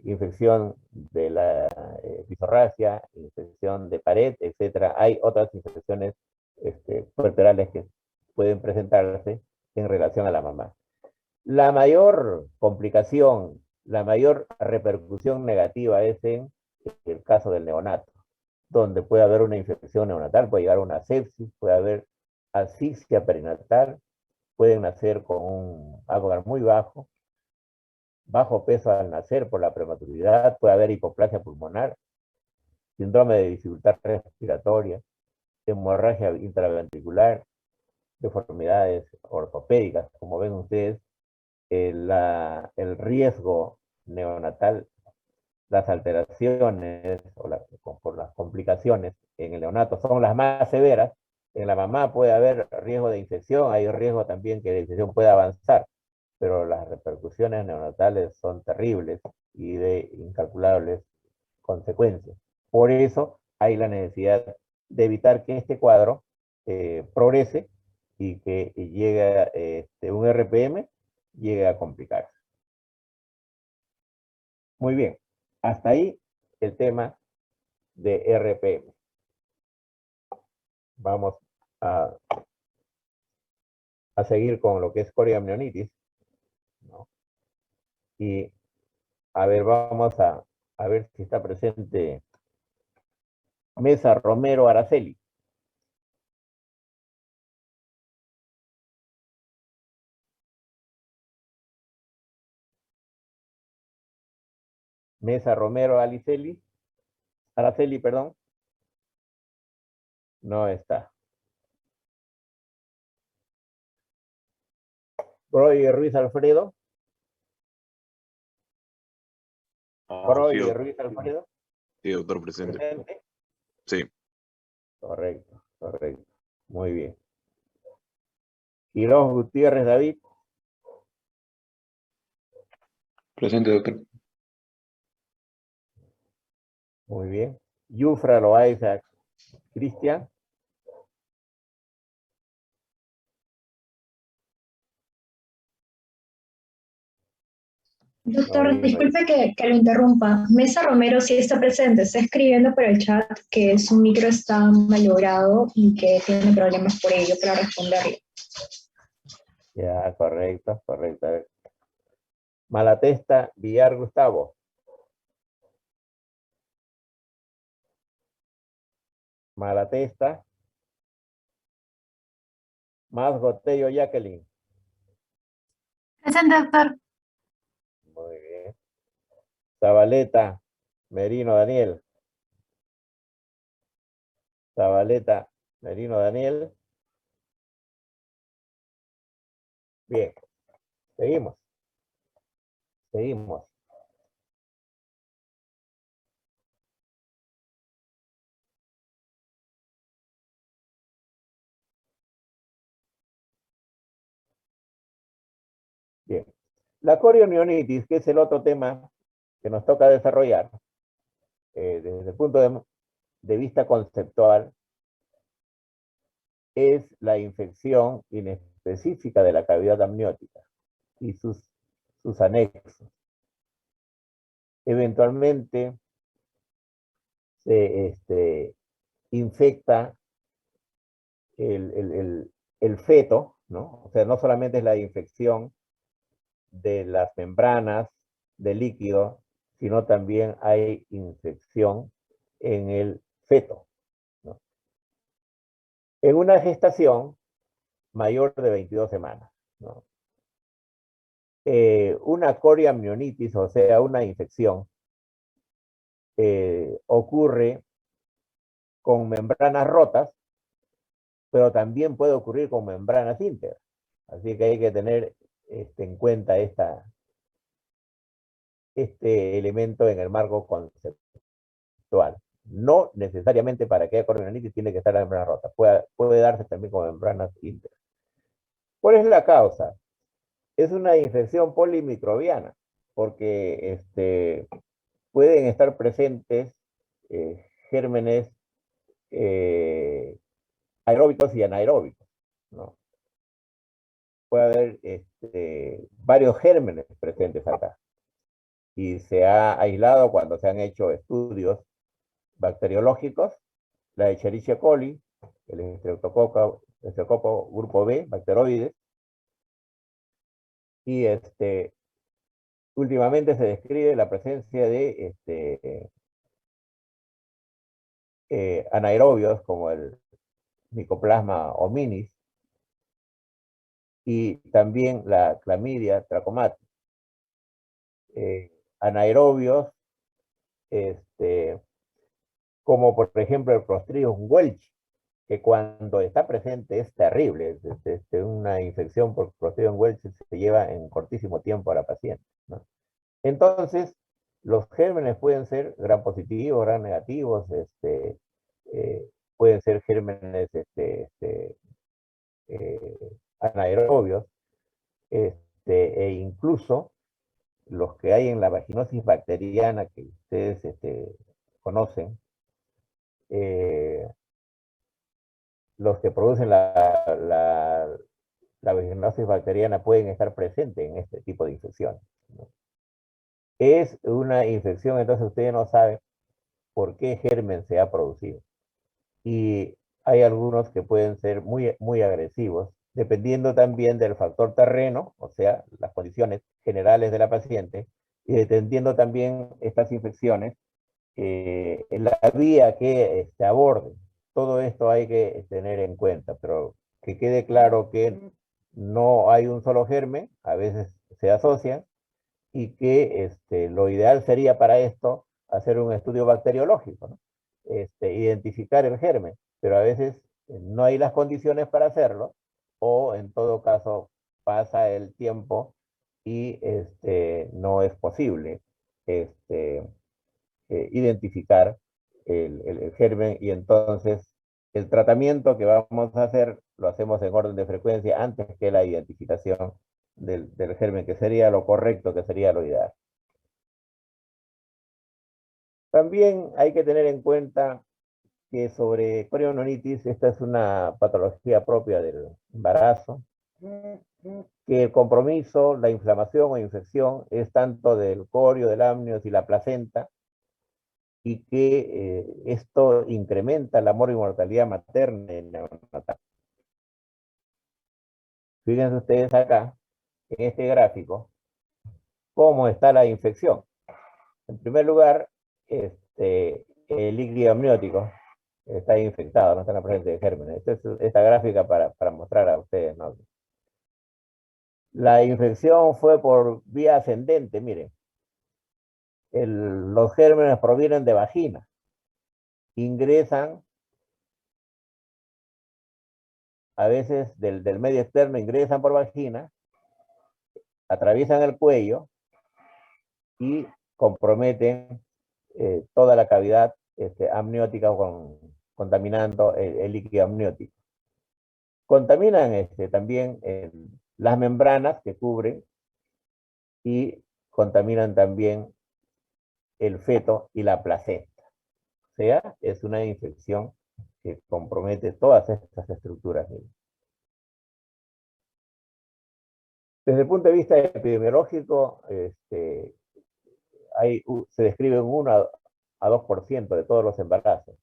infección de la pisorragia, infección de pared, etcétera. Hay otras infecciones puerperales que pueden presentarse en relación a la mamá. La mayor complicación, la mayor repercusión negativa es en el caso del neonato, donde puede haber una infección neonatal, puede llegar a una sepsis, puede haber asfixia perinatal, pueden nacer con un Apgar muy bajo, bajo peso al nacer por la prematuridad, puede haber hipoplasia pulmonar, síndrome de dificultad respiratoria, hemorragia intraventricular, deformidades ortopédicas. Como ven ustedes, el riesgo neonatal, las alteraciones por las complicaciones en el neonato son las más severas. En la mamá puede haber riesgo de infección, hay riesgo también que la infección pueda avanzar, pero las repercusiones neonatales son terribles y de incalculables consecuencias. Por eso hay la necesidad de evitar que este cuadro progrese y que llegue un RPM llegue a complicarse. Muy bien, hasta ahí el tema de RPM. Vamos a seguir con lo que es coriamnionitis, ¿no? Y a ver, vamos a ver si está presente Mesa Romero Araceli. Mesa Romero Araceli, perdón. No está. Roy Ruiz Alfredo. Roy Sí, Ruiz Alfredo. sí, doctor, presente. ¿Presente? Sí. Correcto, correcto. Muy bien. Quiroz Gutiérrez David. Presente, doctor. Muy bien. Yufra Loaiza Cristian. Doctor, disculpe que lo interrumpa. Mesa Romero sí está presente, está escribiendo por el chat que su micro está malogrado y que tiene problemas por ello para responderle. Ya, correcto, correcto. A ver. Malatesta Villar Gustavo. Malatesta. Más Gotello Jacqueline. Presente, doctor. Muy bien. Zabaleta Merino Daniel. Zabaleta Merino Daniel. Bien. Seguimos. Seguimos. Bien. La coriomionitis, que es el otro tema que nos toca desarrollar, desde el punto de vista conceptual, es la infección inespecífica de la cavidad amniótica y sus anexos. Eventualmente se infecta el feto, ¿no? O sea, no solamente es la infección de las membranas del líquido, sino también hay infección en el feto, ¿no? En una gestación mayor de 22 semanas, ¿no? Una coriamnionitis, o sea, una infección, ocurre con membranas rotas, pero también puede ocurrir con membranas íntegras. Así que hay que tener en cuenta este elemento en el marco conceptual. No necesariamente para que haya coriamnionitis tiene que estar la membrana rota, puede darse también con membranas íntegras. ¿Cuál es la causa? Es una infección polimicrobiana, porque pueden estar presentes gérmenes aeróbicos y anaeróbicos, ¿no? Puede haber varios gérmenes presentes acá. Y se ha aislado cuando se han hecho estudios bacteriológicos, la Escherichia coli, el estreptococo grupo B, bacteroides, y últimamente se describe la presencia de anaerobios como el Mycoplasma hominis y también la Clamidia trachomatis. Anaerobios como por ejemplo el Clostridium welch, que cuando está presente es terrible. Una infección por Clostridium welch se lleva en cortísimo tiempo a la paciente, ¿no? Entonces, los gérmenes pueden ser gram positivos, gram negativos, pueden ser gérmenes anaerobios, e incluso los que hay en la vaginosis bacteriana que ustedes conocen, los que producen la vaginosis bacteriana pueden estar presentes en este tipo de infecciones, ¿no? Es una infección, entonces ustedes no saben, por qué germen se ha producido. Y hay algunos que pueden ser muy, muy agresivos, dependiendo también del factor terreno, o sea, las condiciones generales de la paciente, y dependiendo también estas infecciones, la vía que aborde. Todo esto hay que tener en cuenta, pero que quede claro que no hay un solo germen, a veces se asocian, y que lo ideal sería para esto hacer un estudio bacteriológico, ¿no? Identificar el germen, pero a veces no hay las condiciones para hacerlo, o en todo caso pasa el tiempo y no es posible identificar el germen, y entonces el tratamiento que vamos a hacer lo hacemos en orden de frecuencia antes que la identificación del germen, que sería lo correcto, que sería lo ideal. También hay que tener en cuenta que sobre corionitis, esta es una patología propia del embarazo, que el compromiso, la inflamación o infección es tanto del corio, del amnios y la placenta, y que esto incrementa la mortalidad materna y neonatal. Fíjense ustedes acá, en este gráfico, cómo está la infección. En primer lugar, el líquido amniótico está infectado, no está en la presencia de gérmenes. Esta gráfica para mostrar a ustedes, ¿no? La infección fue por vía ascendente, miren. Los gérmenes provienen de vagina, ingresan a veces del medio externo, ingresan por vagina, atraviesan el cuello y comprometen toda la cavidad amniótica, contaminando el líquido amniótico. Contaminan también las membranas que cubren, y contaminan también el feto y la placenta. O sea, es una infección que compromete todas estas estructuras. Desde el punto de vista epidemiológico, se describe un 1 a 2% de todos los embarazos,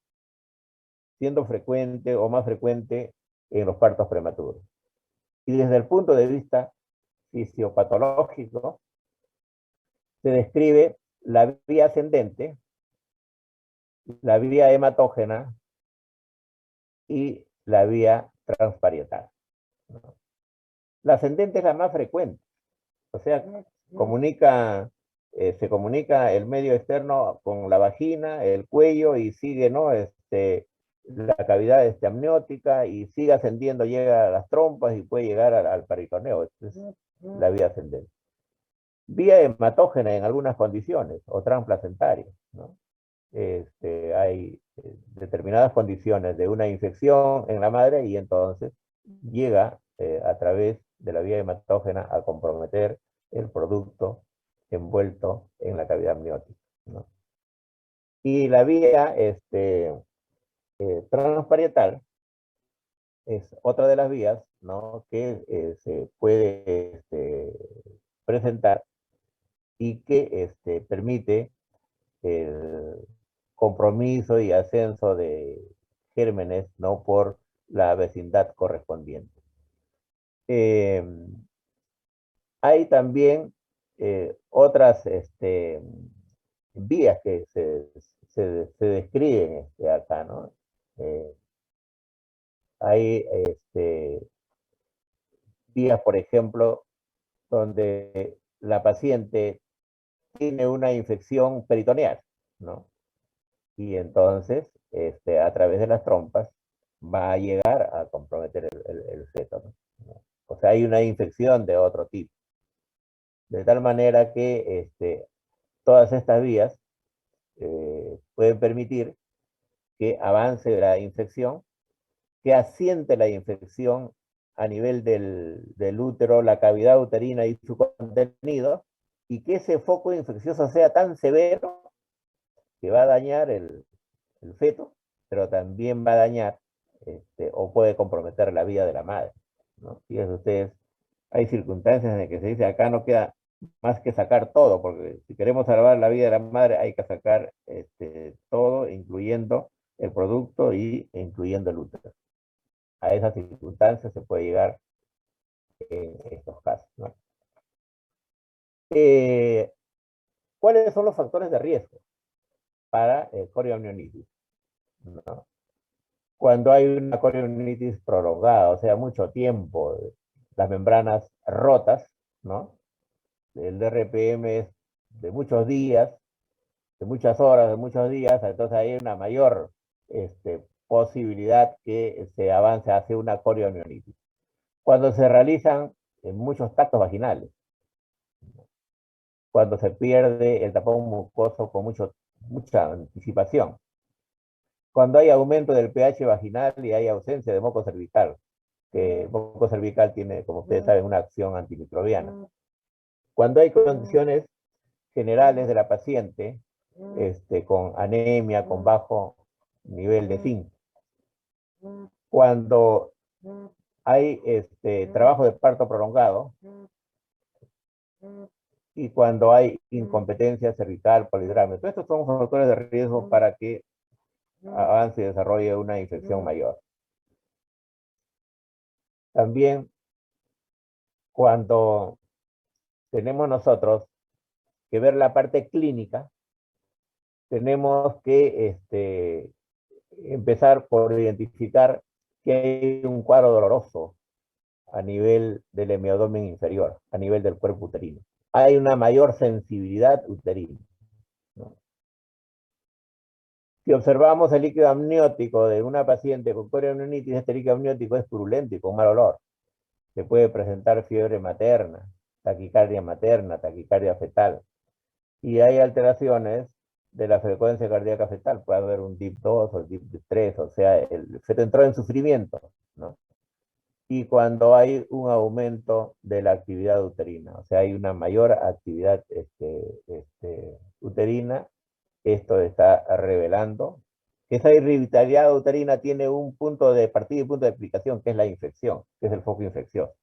siendo frecuente o más frecuente en los partos prematuros. Y desde el punto de vista fisiopatológico, se describe la vía ascendente, la vía hematógena y la vía transparietal. La ascendente es la más frecuente, o sea, se comunica el medio externo con la vagina, el cuello, y sigue, ¿no? La cavidad amniótica, y sigue ascendiendo, llega a las trompas y puede llegar al peritoneo. Esta es la vía ascendente. Vía hematógena en algunas condiciones, o transplacentaria, ¿no? Hay determinadas condiciones de una infección en la madre, y entonces llega a través de la vía hematógena a comprometer el producto envuelto en la cavidad amniótica, ¿no? Y la vía transparietal es otra de las vías, ¿no?, que se puede presentar, y que permite el compromiso y ascenso de gérmenes, ¿no?, por la vecindad correspondiente. Hay también otras vías que se describen acá, ¿no? Hay vías, por ejemplo, donde la paciente tiene una infección peritoneal, ¿no? Y entonces, a través de las trompas, va a llegar a comprometer el feto, ¿no? O sea, hay una infección de otro tipo. De tal manera que todas estas vías pueden permitir que avance la infección, que asiente la infección a nivel del útero, la cavidad uterina y su contenido, y que ese foco infeccioso sea tan severo que va a dañar el feto, pero también va a dañar o puede comprometer la vida de la madre, ¿no? Fíjense ustedes, hay circunstancias en las que se dice acá no queda más que sacar todo, porque si queremos salvar la vida de la madre hay que sacar todo, incluyendo el producto y incluyendo el útero. A esas circunstancias se puede llegar en estos casos, ¿no? ¿Cuáles son los factores de riesgo para corioamnionitis, ¿no? Cuando hay una corioamnionitis prolongada, o sea, mucho tiempo, las membranas rotas, ¿no? El DRPM es de muchos días, de muchas horas, de muchos días, entonces hay una mayor posibilidad que se avance hacia una corioamnionitis. Cuando se realizan en muchos tactos vaginales, cuando se pierde el tapón mucoso con mucha anticipación, cuando hay aumento del pH vaginal y hay ausencia de moco cervical, que el moco cervical tiene, como ustedes saben, una acción antimicrobiana. Cuando hay condiciones generales de la paciente, con anemia, con bajo nivel de zinc. Cuando hay trabajo de parto prolongado y cuando hay incompetencia cervical, polidramio. Todos estos son factores de riesgo para que avance y desarrolle una infección mayor. También cuando tenemos nosotros que ver la parte clínica, tenemos que empezar por identificar que hay un cuadro doloroso a nivel del hemiabdomen inferior, a nivel del cuerpo uterino. Hay una mayor sensibilidad uterina, ¿no? Si observamos el líquido amniótico de una paciente con corioamnionitis, este líquido amniótico es purulento y con mal olor. Se puede presentar fiebre materna, taquicardia fetal. Y hay alteraciones de la frecuencia cardíaca fetal. Puede haber un DIP2 o DIP3, o sea, el feto entró en sufrimiento, ¿no? Y cuando hay un aumento de la actividad uterina, o sea, hay una mayor actividad uterina, esto está revelando que esa irritabilidad uterina tiene un punto de partida y punto de aplicación, que es la infección, que es el foco infeccioso.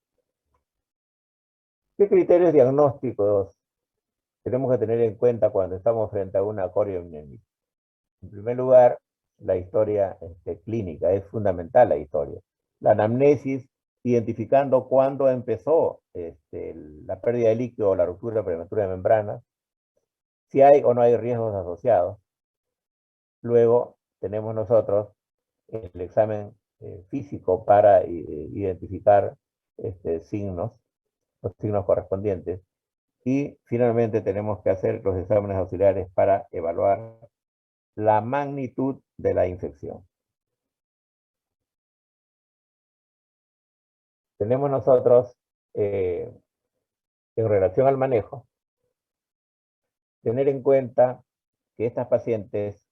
¿Qué criterios diagnósticos tenemos que tener en cuenta cuando estamos frente a una corioamnionitis? En primer lugar, la historia clínica, es fundamental la historia. La anamnesis, identificando cuándo empezó la pérdida de líquido o la ruptura prematura de membranas, si hay o no hay riesgos asociados. Luego tenemos nosotros el examen físico para identificar signos, los signos correspondientes. Y finalmente tenemos que hacer los exámenes auxiliares para evaluar la magnitud de la infección. Tenemos nosotros, en relación al manejo, tener en cuenta que estas pacientes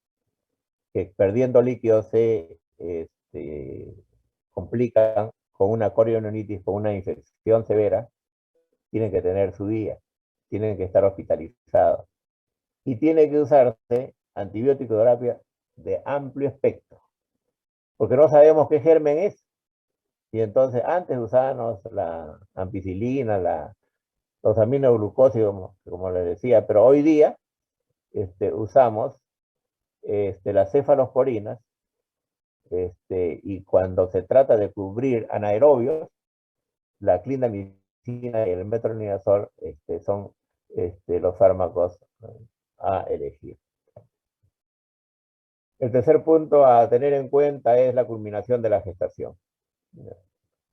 que perdiendo líquidos se complican con una corioamnionitis, con una infección severa, tienen que tener su día, tienen que estar hospitalizados. Y tiene que usarse antibiótico terapia de amplio espectro, porque no sabemos qué germen es. Y entonces antes usábamos la ampicilina, los aminoglucósidos, como les decía, pero hoy día usamos las cefalosporinas, y cuando se trata de cubrir anaerobios, la clindamicina y el metronidazol son los fármacos a elegir. El tercer punto a tener en cuenta es la culminación de la gestación.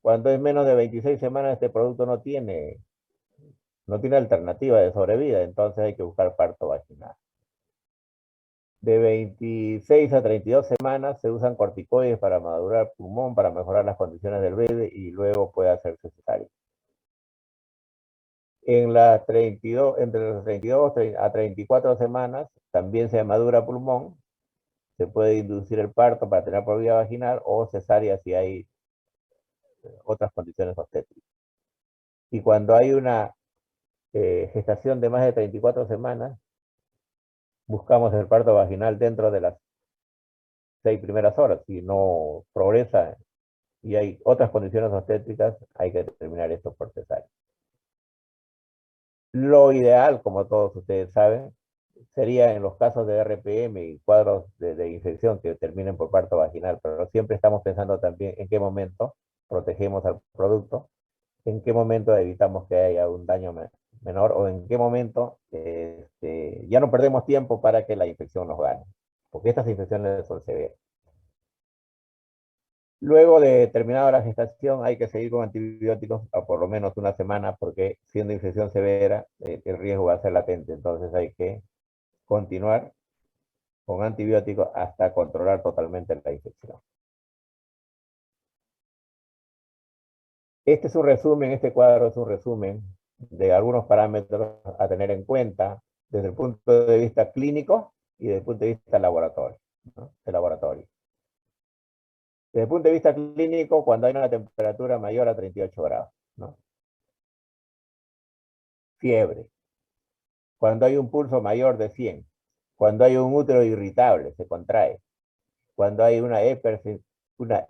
Cuando es menos de 26 semanas, este producto no tiene alternativa de sobrevida, entonces hay que buscar parto vaginal. De 26 a 32 semanas se usan corticoides para madurar pulmón, para mejorar las condiciones del bebé y luego puede hacerse cesárea. En las 32, entre los 32 a 34 semanas también se madura pulmón, se puede inducir el parto para tener por vía vaginal o cesárea si hay otras condiciones obstétricas. Y cuando hay una gestación de más de 34 semanas, buscamos el parto vaginal dentro de las 6 primeras horas. Si no progresa y hay otras condiciones obstétricas, hay que determinar esto por cesárea. Lo ideal, como todos ustedes saben, sería en los casos de RPM y cuadros de infección que terminen por parto vaginal, pero siempre estamos pensando también en qué momento protegemos al producto, en qué momento evitamos que haya un daño menor o en qué momento ya no perdemos tiempo para que la infección nos gane, porque estas infecciones son severas. Luego de terminada la gestación hay que seguir con antibióticos a por lo menos una semana porque siendo infección severa el riesgo va a ser latente, entonces hay que continuar con antibióticos hasta controlar totalmente la infección. Este es un resumen, este cuadro es un resumen de algunos parámetros a tener en cuenta desde el punto de vista clínico y desde el punto de vista laboratorio, ¿no? De laboratorio. Desde el punto de vista clínico, cuando hay una temperatura mayor a 38 grados, ¿no? Fiebre. Cuando hay un pulso mayor de 100. Cuando hay un útero irritable, se contrae. Cuando hay una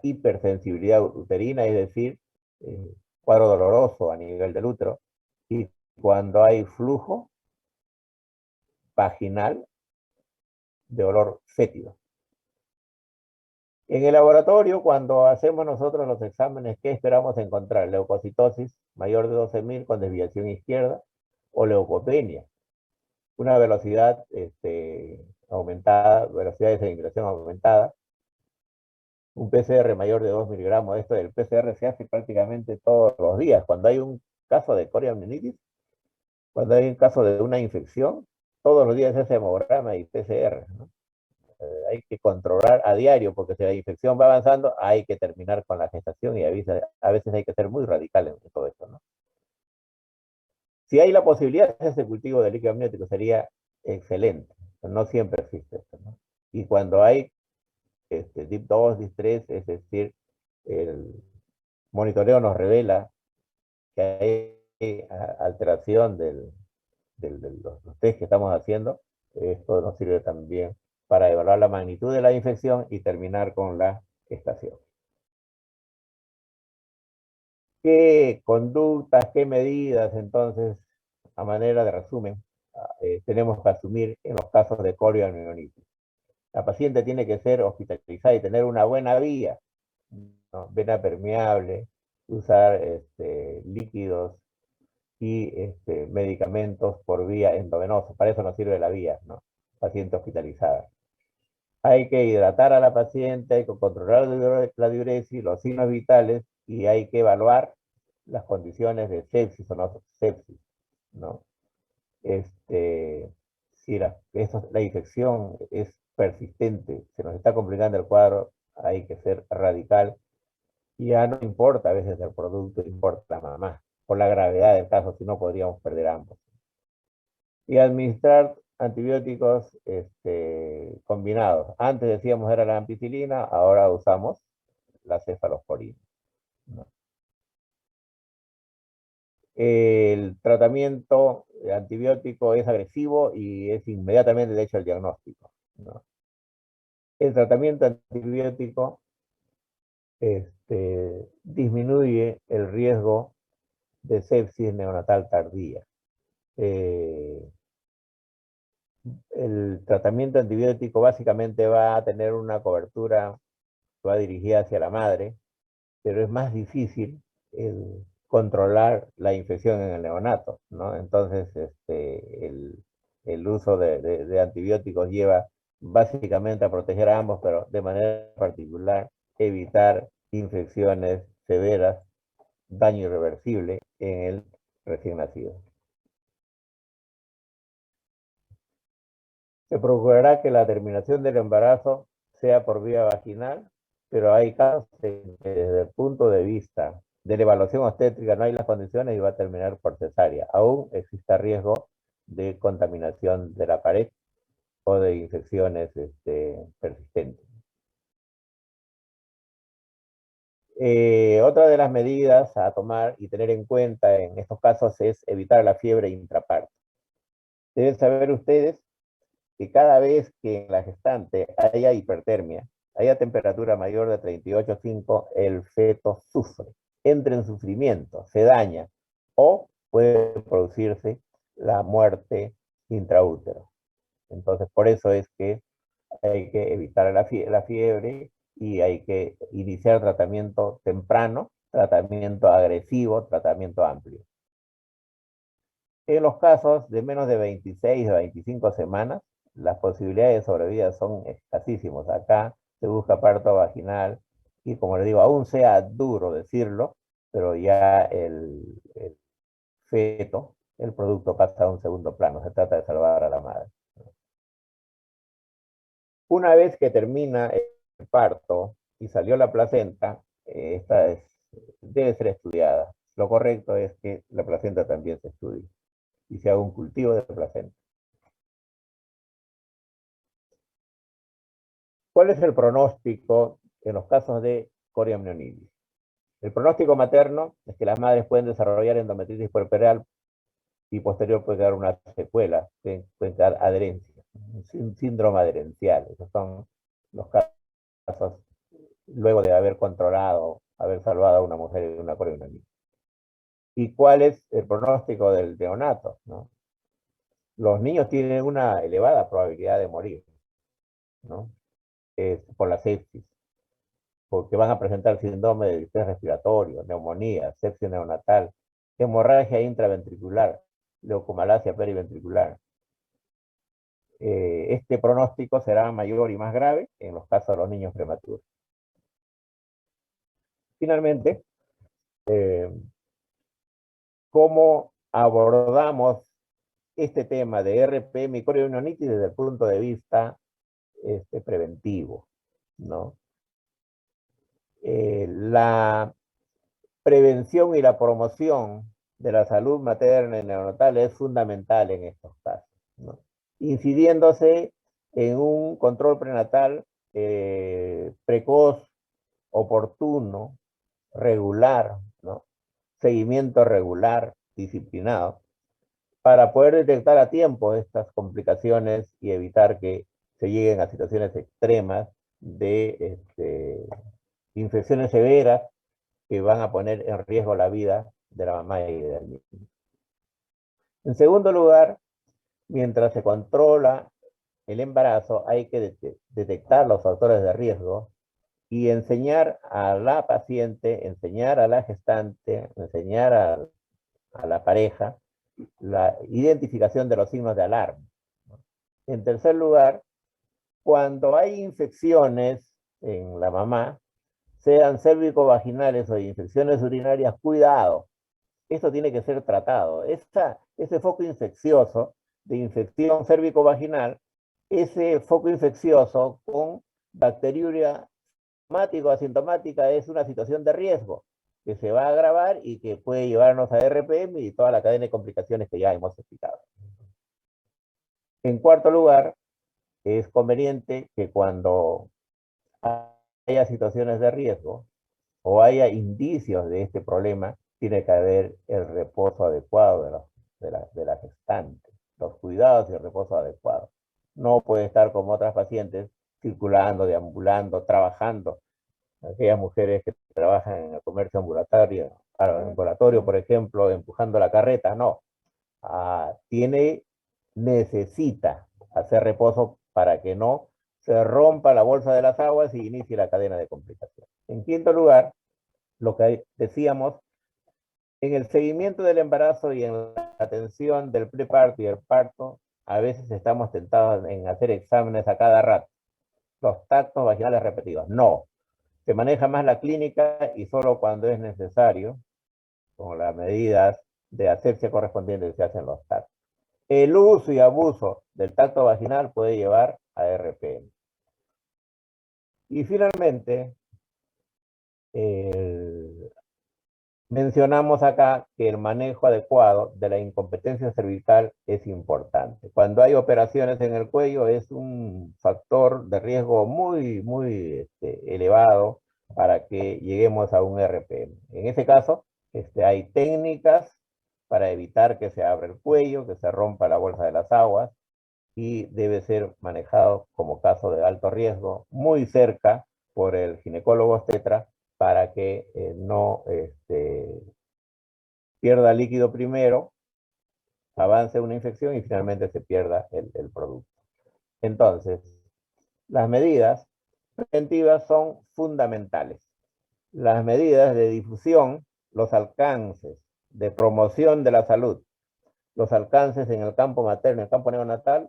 hipersensibilidad uterina, es decir, cuadro doloroso a nivel del útero, y cuando hay flujo vaginal de olor fétido. En el laboratorio, cuando hacemos nosotros los exámenes, ¿qué esperamos encontrar? Leucocitosis mayor de 12.000 con desviación izquierda o leucopenia, una velocidad aumentada, velocidad de sedimentación aumentada, un PCR mayor de 2 miligramos. Esto del PCR se hace prácticamente todos los días. Cuando hay un caso de coriamnionitis, cuando hay un caso de una infección, todos los días se hace hemograma y PCR, ¿no? Hay que controlar a diario, porque si la infección va avanzando, hay que terminar con la gestación y a veces hay que ser muy radical en todo esto, ¿no? Si hay la posibilidad de ese cultivo de líquido amniótico, sería excelente. No siempre existe esto, ¿no? Y cuando hay DIP 2, DIP 3, es decir, el monitoreo nos revela que hay alteración de los test que estamos haciendo, esto nos sirve también para evaluar la magnitud de la infección y terminar con la gestación. ¿Qué conductas, qué medidas, entonces, a manera de resumen, tenemos que asumir en los casos de coriamnionitis? La paciente tiene que ser hospitalizada y tener una buena vía, ¿no? Vena permeable, usar líquidos y medicamentos por vía endovenosa. Para eso nos sirve la vía, ¿no? Paciente hospitalizada. Hay que hidratar a la paciente, hay que controlar la diuresis, los signos vitales y hay que evaluar las condiciones de sepsis o no sepsis, ¿no? Si la infección es persistente, se nos está complicando el cuadro, hay que ser radical. Ya no importa a veces el producto, importa la mamá, por la gravedad del caso, si no podríamos perder ambos. Y administrar antibióticos combinados. Antes decíamos era la ampicilina, ahora usamos la cefalosporina, ¿no? El tratamiento antibiótico es agresivo y es inmediatamente de hecho el diagnóstico, ¿no? El tratamiento antibiótico disminuye el riesgo de sepsis neonatal tardía. El tratamiento antibiótico básicamente va a tener una cobertura que va dirigida hacia la madre, pero es más difícil controlar la infección en el neonato, ¿no? Entonces, el uso de antibióticos lleva básicamente a proteger a ambos, pero de manera particular evitar infecciones severas, daño irreversible en el recién nacido. Se procurará que la terminación del embarazo sea por vía vaginal, pero hay casos en que desde el punto de vista de la evaluación obstétrica no hay las condiciones y va a terminar por cesárea. Aún existe riesgo de contaminación de la pared o de infecciones persistentes. Otra de las medidas a tomar y tener en cuenta en estos casos es evitar la fiebre intraparto. Deben saber ustedes que cada vez que en la gestante haya hipertermia, haya temperatura mayor de 38,5, el feto sufre, entra en sufrimiento, se daña o puede producirse la muerte intraútero. Entonces, por eso es que hay que evitar la fiebre y hay que iniciar tratamiento temprano, tratamiento agresivo, tratamiento amplio. En los casos de menos de 26 o 25 semanas, las posibilidades de sobrevida son escasísimas. Acá se busca parto vaginal y, como le digo, aún sea duro decirlo, pero ya el feto, el producto pasa a un segundo plano. Se trata de salvar a la madre. Una vez que termina el parto y salió la placenta, debe ser estudiada. Lo correcto es que la placenta también se estudie y se haga un cultivo de placenta. ¿Cuál es el pronóstico en los casos de coriamnionitis? El pronóstico materno es que las madres pueden desarrollar endometritis puerperal y posterior puede quedar una secuela, puede quedar adherencia, un síndrome adherencial. Esos son los casos luego de haber controlado, haber salvado a una mujer de una coriamnionitis. ¿Y cuál es el pronóstico del neonato? ¿No? Los niños tienen una elevada probabilidad de morir, ¿no? Por la sepsis, porque van a presentar síndrome de distrés respiratorio, neumonía, sepsis neonatal, hemorragia intraventricular, leucomalacia periventricular. Este pronóstico será mayor y más grave en los casos de los niños prematuros. Finalmente, ¿cómo abordamos este tema de RPM y coriamnionitis desde el punto de vista preventivo, ¿no? La prevención y la promoción de la salud materna y neonatal es fundamental en estos casos, ¿no? Incidiéndose en un control prenatal precoz, oportuno, regular, ¿no? Seguimiento regular, disciplinado, para poder detectar a tiempo estas complicaciones y evitar que se lleguen a situaciones extremas de infecciones severas que van a poner en riesgo la vida de la mamá y del niño. En segundo lugar, mientras se controla el embarazo, hay que detectar los factores de riesgo y enseñar a la paciente, enseñar a la gestante, enseñar a la pareja la identificación de los signos de alarma. En tercer lugar, cuando hay infecciones en la mamá, sean cérvico-vaginales o infecciones urinarias, cuidado. Esto tiene que ser tratado. Ese foco infeccioso de infección cérvico-vaginal, ese foco infeccioso con bacteriuria sintomática o asintomática es una situación de riesgo que se va a agravar y que puede llevarnos a RPM y toda la cadena de complicaciones que ya hemos explicado. En cuarto lugar, es conveniente que cuando haya situaciones de riesgo o haya indicios de este problema, tiene que haber el reposo adecuado de la gestante, los cuidados y el reposo adecuado. No puede estar como otras pacientes circulando, deambulando, trabajando. Aquellas mujeres que trabajan en el comercio ambulatorio, por ejemplo, empujando la carreta, no. Necesita hacer reposo para que no se rompa la bolsa de las aguas y inicie la cadena de complicaciones. En quinto lugar, lo que decíamos, en el seguimiento del embarazo y en la atención del preparto y el parto, a veces estamos tentados en hacer exámenes a cada rato. Los tactos vaginales repetidos, no. Se maneja más la clínica y solo cuando es necesario, con las medidas de asepsia correspondientes, se hacen los tactos. El uso y abuso del tacto vaginal puede llevar a RPM. Y finalmente, mencionamos acá que el manejo adecuado de la incompetencia cervical es importante. Cuando hay operaciones en el cuello es un factor de riesgo muy, muy elevado para que lleguemos a un RPM. En ese caso, hay técnicas para evitar que se abra el cuello, que se rompa la bolsa de las aguas, y debe ser manejado como caso de alto riesgo, muy cerca por el ginecólogo obstetra, para que no pierda líquido primero avance una infección y finalmente se pierda el producto. Entonces, las medidas preventivas son fundamentales. Las medidas de difusión, los alcances de promoción de la salud, los alcances en el campo materno, en el campo neonatal,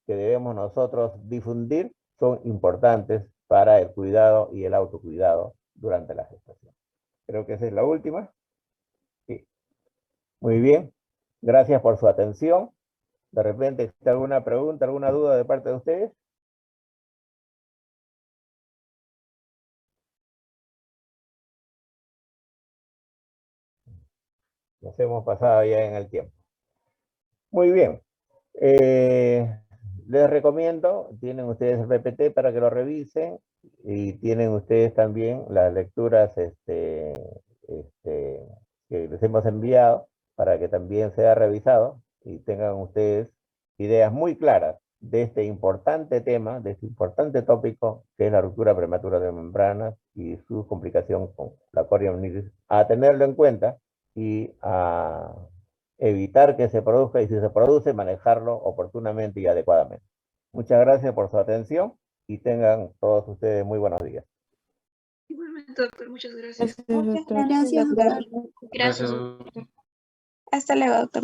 que debemos nosotros difundir, son importantes para el cuidado y el autocuidado durante la gestación. Creo que esa es la última. Sí. Muy bien. Gracias por su atención. De repente, ¿existe alguna pregunta, alguna duda de parte de ustedes? Nos hemos pasado ya en el tiempo. Muy bien. Les recomiendo, tienen ustedes el PPT para que lo revisen y tienen ustedes también las lecturas que les hemos enviado para que también sea revisado y tengan ustedes ideas muy claras de este importante tema, de este importante tópico que es la ruptura prematura de membranas y su complicación con la coriamnitis, a tenerlo en cuenta y a evitar que se produzca y si se produce, manejarlo oportunamente y adecuadamente. Muchas gracias por su atención y tengan todos ustedes muy buenos días. Igualmente, doctor, muchas gracias. Muchas gracias, doctor. Gracias. Gracias. Hasta luego, doctor.